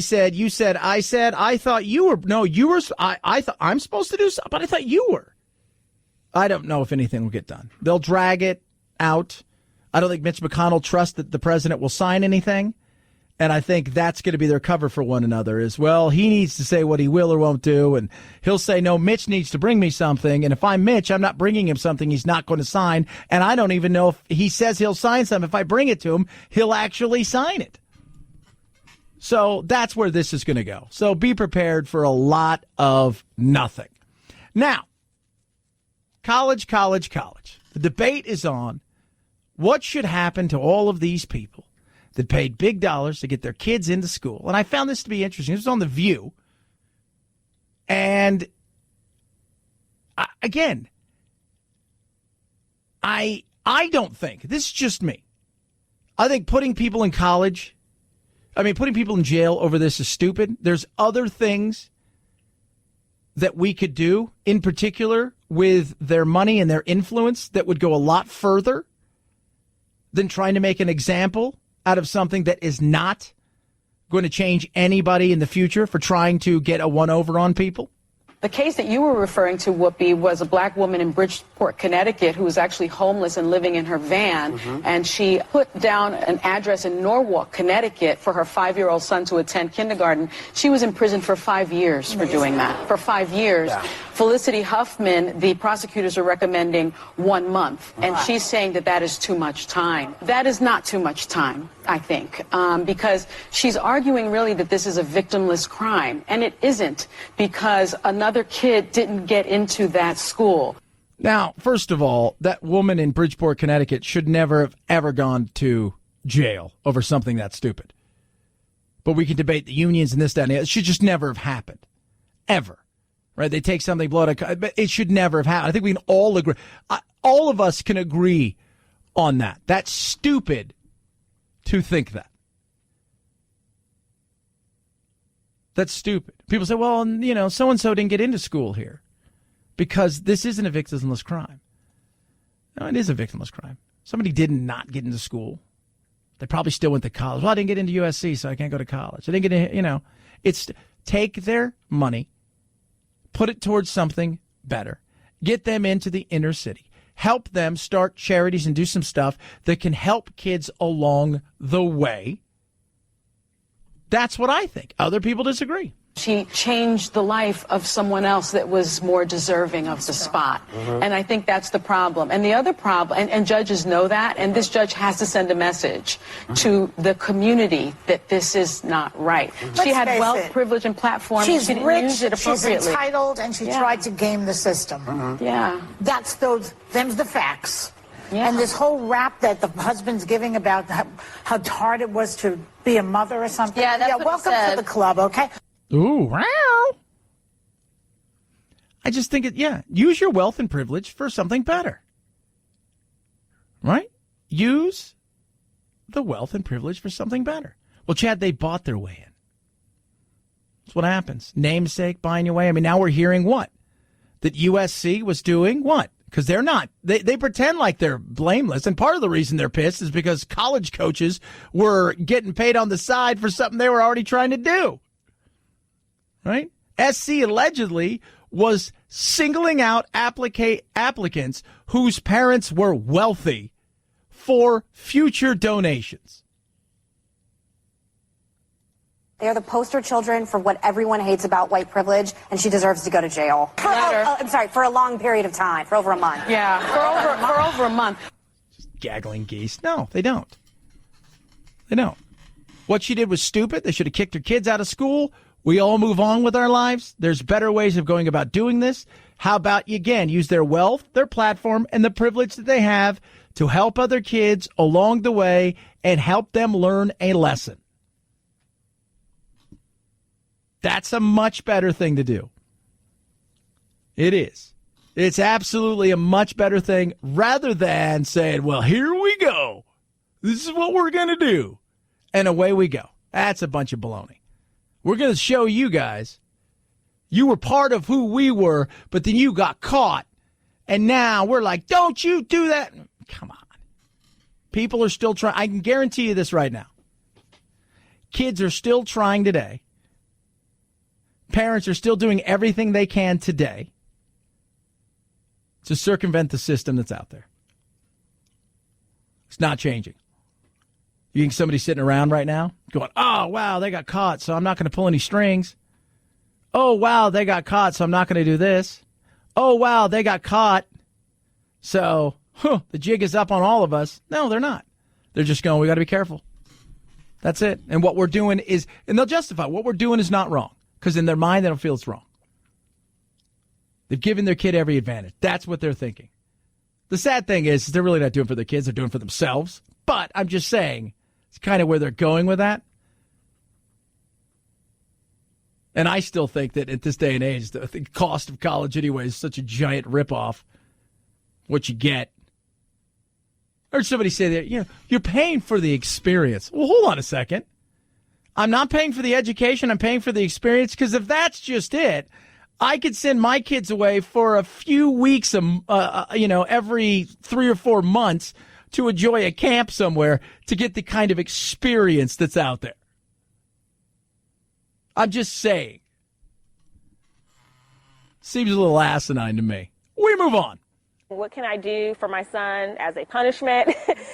said, I thought you were. No, you were. I thought I'm supposed to do something, but I thought you were. I don't know if anything will get done. They'll drag it out. I don't think Mitch McConnell trusts that the president will sign anything. And I think that's going to be their cover for one another is, well, he needs to say what he will or won't do. And he'll say, no, Mitch needs to bring me something. And if I'm Mitch, I'm not bringing him something he's not going to sign. And I don't even know if he says he'll sign something. If I bring it to him, he'll actually sign it. So that's where this is going to go. So be prepared for a lot of nothing. Now, college. The debate is on what should happen to all of these people that paid big dollars to get their kids into school. And I found this to be interesting. This was on The View. And I don't think, this is just me, I think putting people in jail over this is stupid. There's other things that we could do, in particular with their money and their influence, that would go a lot further than trying to make an example out of something that is not going to change anybody in the future for trying to get a one-over on people. The case that you were referring to, Whoopi, was a black woman in Bridgeport, Connecticut, who was actually homeless and living in her van. And she put down an address in Norwalk, Connecticut, for her 5-year-old son to attend kindergarten. She was in prison for 5 years for doing that. For 5 years. Yeah. Felicity Huffman, the prosecutors are recommending 1 month. And she's saying that that is too much time. That is not too much time, I think, because she's arguing really that this is a victimless crime. And it isn't, because another kid didn't get into that school. Now, first of all, that woman in Bridgeport, Connecticut should never have ever gone to jail over something that stupid. But we can debate the unions and this, that, and the other. It should just never have happened. Ever. Right? They take something, blow it, but it should never have happened. I think we can all agree. All of us can agree on that. That's stupid to think that. That's stupid. People say, well, so-and-so didn't get into school here because this isn't a victimless crime. No, it is a victimless crime. Somebody did not get into school. They probably still went to college. Well, I didn't get into USC, so I can't go to college. I didn't get into, it's take their money, put it towards something better, get them into the inner city, help them start charities and do some stuff that can help kids along the way. That's what I think. Other people disagree. She changed the life of someone else that was more deserving of the spot. And I think that's the problem. And the other problem, and judges know that, and this judge has to send a message to the community that this is not right. She had wealth, privilege, and platform. She's she didn't rich, use it appropriately. she's entitled, and she tried to game the system. Yeah. Them's the facts. Yeah. And this whole rap that the husband's giving about how hard it was to be a mother or something. Yeah, that's what welcome he said. to the club, okay? Ooh, wow. I just think use your wealth and privilege for something better. Right? Use the wealth and privilege for something better. Well, Chad, they bought their way in. That's what happens. Namesake, buying your way. I mean, now we're hearing what? That USC was doing what? Because they're not. They pretend like they're blameless. And part of the reason they're pissed is because college coaches were getting paid on the side for something they were already trying to do. Right? SC allegedly was singling out applicants whose parents were wealthy for future donations. They are the poster children for what everyone hates about white privilege, and she deserves to go to jail. For a long period of time, for over a month. Yeah, for over a month. Just gaggling geese. No, they don't. They don't. What she did was stupid. They should have kicked her kids out of school. We all move on with our lives. There's better ways of going about doing this. How about you, again, use their wealth, their platform, and the privilege that they have to help other kids along the way and help them learn a lesson. That's a much better thing to do. It is. It's absolutely a much better thing rather than saying, well, here we go. This is what we're going to do. And away we go. That's a bunch of baloney. We're going to show you guys you were part of who we were, but then you got caught. And now we're like, don't you do that. Come on. People are still trying. I can guarantee you this right now. Kids are still trying today. Parents are still doing everything they can today to circumvent the system that's out there. It's not changing. You think somebody's sitting around right now going, oh, wow, they got caught, so I'm not going to pull any strings. Oh, wow, they got caught, so I'm not going to do this. Oh, wow, they got caught, so the jig is up on all of us. No, they're not. They're just going, we got to be careful. That's it. And what we're doing is, and they'll justify, what we're doing is not wrong. Because in their mind, they don't feel it's wrong. They've given their kid every advantage. That's what they're thinking. The sad thing is they're really not doing it for their kids. They're doing it for themselves. But I'm just saying, it's kind of where they're going with that. And I still think that at this day and age, the cost of college anyway is such a giant ripoff. What you get. I heard somebody say that, you're paying for the experience. Well, hold on a second. I'm not paying for the education. I'm paying for the experience, because if that's just it, I could send my kids away for a few weeks, every 3 or 4 months to enjoy a camp somewhere to get the kind of experience that's out there. I'm just saying. Seems a little asinine to me. We move on. What can I do for my son as a punishment?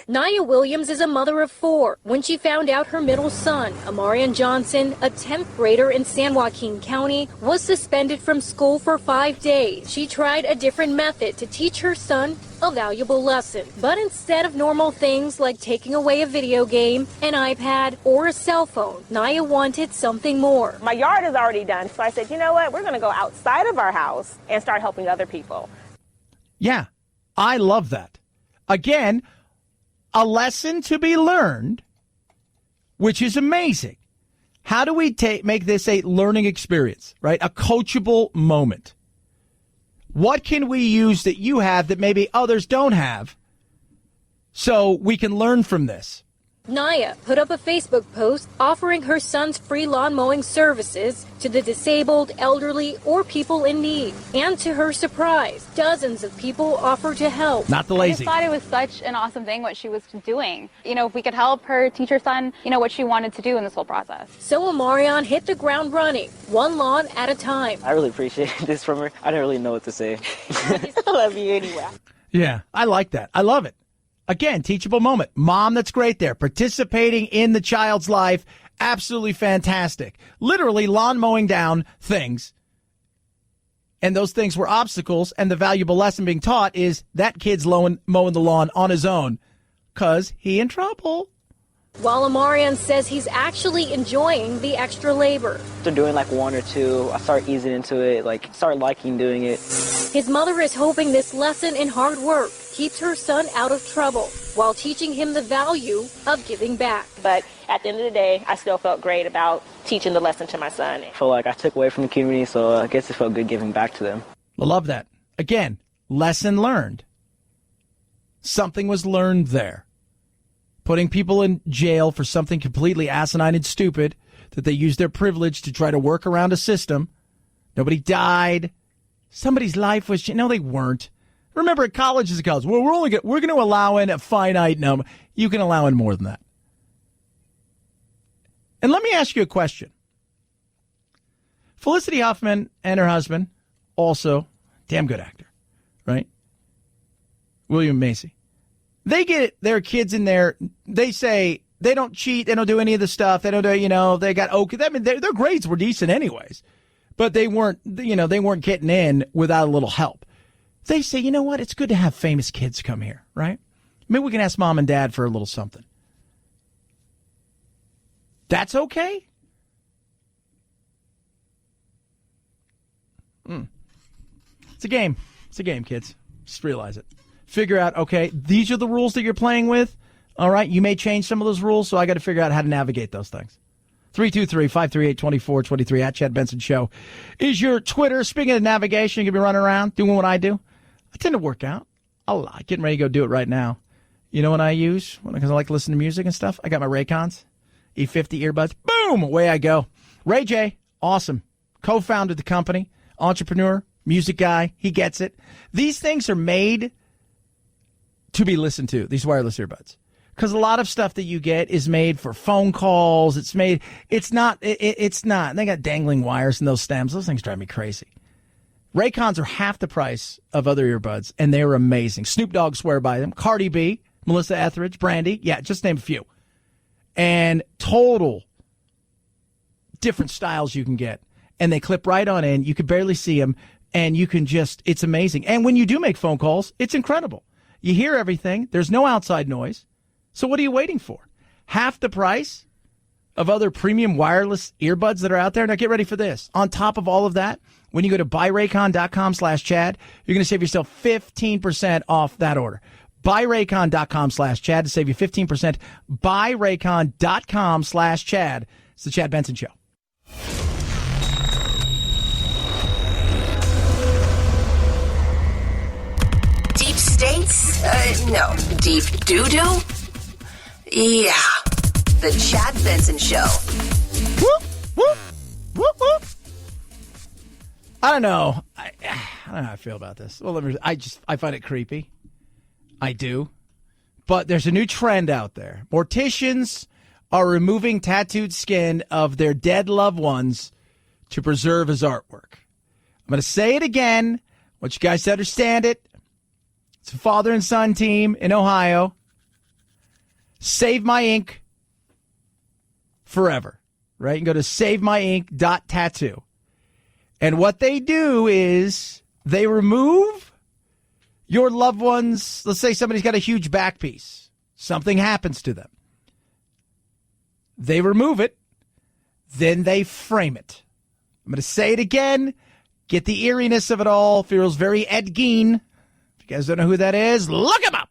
Nia Williams is a mother of 4. When she found out her middle son, Amarian Johnson, a 10th grader in San Joaquin County, was suspended from school for 5 days, she tried a different method to teach her son a valuable lesson. But instead of normal things like taking away a video game, an iPad, or a cell phone, Nia wanted something more. My yard is already done, so I said, you know what, we're going to go outside of our house and start helping other people. Yeah, I love that. Again, a lesson to be learned, which is amazing. How do we make this a learning experience, right? A coachable moment. What can we use that you have that maybe others don't have so we can learn from this? Nia put up a Facebook post offering her son's free lawn mowing services to the disabled, elderly, or people in need. And to her surprise, dozens of people offered to help. Not the lazy. I just thought it was such an awesome thing what she was doing. If we could help her teach her son, what she wanted to do in this whole process. So Amarian hit the ground running, one lawn at a time. I really appreciate this from her. I didn't really know what to say. I love you anyway. Yeah, I like that. I love it. Again, teachable moment. Mom, that's great there. Participating in the child's life. Absolutely fantastic. Literally lawn mowing down things. And those things were obstacles. And the valuable lesson being taught is that kid's mowing the lawn on his own because he in trouble. While Amarian says he's actually enjoying the extra labor. After doing like 1 or 2, I start easing into it, start liking doing it. His mother is hoping this lesson in hard work keeps her son out of trouble while teaching him the value of giving back. But at the end of the day, I still felt great about teaching the lesson to my son. I feel like I took away from the community, so I guess it felt good giving back to them. I love that. Again, lesson learned. Something was learned there. Putting people in jail for something completely asinine and stupid that they used their privilege to try to work around a system. Nobody died. Somebody's life was... No, they weren't. Remember, at college is a college. Well, we're going to allow in a finite number. You can allow in more than that. And let me ask you a question. Felicity Huffman and her husband, also damn good actor, right? William Macy. They get their kids in there. They say They don't cheat. They don't do any of the stuff. They don't do, they got okay. I mean, their grades were decent anyways, but they weren't getting in without a little help. They say, you know what? It's good to have famous kids come here, right? Maybe we can ask mom and dad for a little something. That's okay? It's a game. It's a game, kids. Just realize it. Figure out, okay, these are the rules that you're playing with. All right, you may change some of those rules, so I got to figure out how to navigate those things. 323-538-2423 at Chad Benson Show is your Twitter. Speaking of navigation, you can be running around doing what I do. I tend to work out. I'm getting ready to go do it right now. You know what I use? Because I like to listen to music and stuff. I got my Raycons, E50 earbuds. Boom, away I go. Ray J, awesome. Co-founded the company, entrepreneur, music guy. He gets it. These things are made to be listened to, these wireless earbuds. Because a lot of stuff that you get is made for phone calls. It's not. They got dangling wires in those stems. Those things drive me crazy. Raycons are half the price of other earbuds, and they are amazing. Snoop Dogg swear by them. Cardi B, Melissa Etheridge, Brandy. Yeah, just name a few. And total different styles you can get. And they clip right on in. You can barely see them. And you can it's amazing. And when you do make phone calls, it's incredible. You hear everything. There's no outside noise. So what are you waiting for? Half the price of other premium wireless earbuds that are out there? Now get ready for this. On top of all of that, when you go to buyraycon.com/Chad, you're going to save yourself 15% off that order. Buyraycon.com/Chad to save you 15%. Buyraycon.com/Chad. It's the Chad Benson Show. Deep states? No. Deep doo-doo? Yeah. The Chad Benson Show. Whoop, whoop, whoop, whoop. I don't know. I don't know how I feel about this. Well, I find it creepy. I do. But there's a new trend out there. Morticians are removing tattooed skin of their dead loved ones to preserve as artwork. I'm going to say it again. I want you guys to understand it. It's a father and son team in Ohio. Save My Ink forever, right? You can go to savemyink.tattoo. And what they do is they remove your loved ones. Let's say somebody's got a huge back piece. Something happens to them. They remove it. Then they frame it. I'm going to say it again. Get the eeriness of it all. Feels very Ed Gein. If you guys don't know who that is, look him up.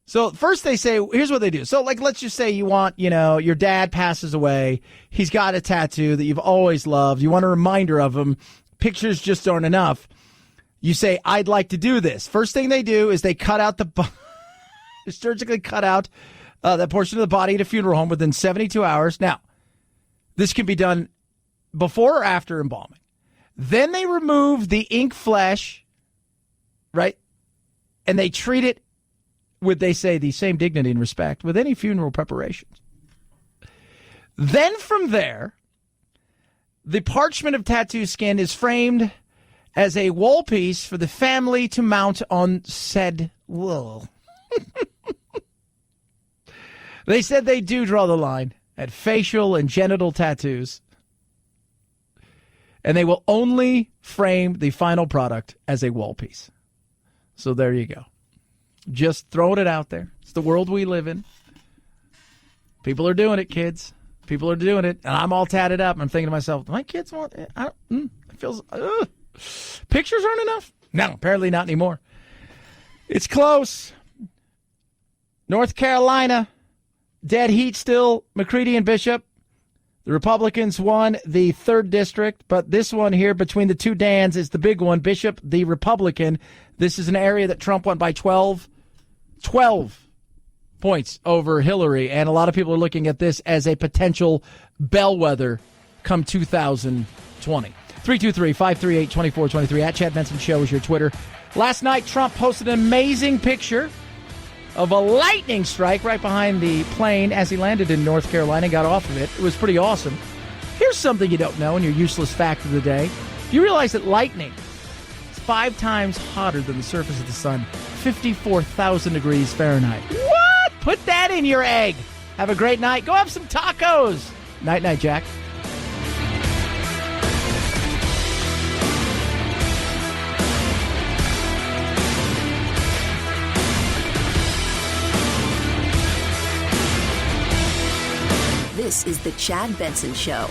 So first they say, here's what they do. So let's just say you want, your dad passes away. He's got a tattoo that you've always loved. You want a reminder of him. Pictures just aren't enough. You say, I'd like to do this. First thing they do is they cut out surgically cut out that portion of the body at a funeral home within 72 hours. Now, this can be done before or after embalming. Then they remove the ink flesh, right? And they treat it with, they say, the same dignity and respect with any funeral preparations. Then from there, the parchment of tattoo skin is framed as a wall piece for the family to mount on said wall. They said they do draw the line at facial and genital tattoos, and they will only frame the final product as a wall piece. So there you go. Just throwing it out there. It's the world we live in. People are doing it, kids. People are doing it. And I'm all tatted up. I'm thinking to myself, my kids want it. It feels, pictures aren't enough? No, apparently not anymore. It's close. North Carolina, dead heat still. McCready and Bishop. The Republicans won the 3rd district, but this one here between the two Dans is the big one. Bishop, the Republican. This is an area that Trump won by 12 points over Hillary, and a lot of people are looking at this as a potential bellwether come 2020. 323-538-2423 at Chad Benson Show is your Twitter. Last night, Trump posted an amazing picture of a lightning strike right behind the plane as he landed in North Carolina and got off of it. It was pretty awesome. Here's something you don't know in your useless fact of the day. Do you realize that lightning is 5 times hotter than the surface of the sun? 54,000 degrees Fahrenheit. What? Put that in your egg. Have a great night. Go have some tacos. Night, night, Jack. This is the Chad Benson Show.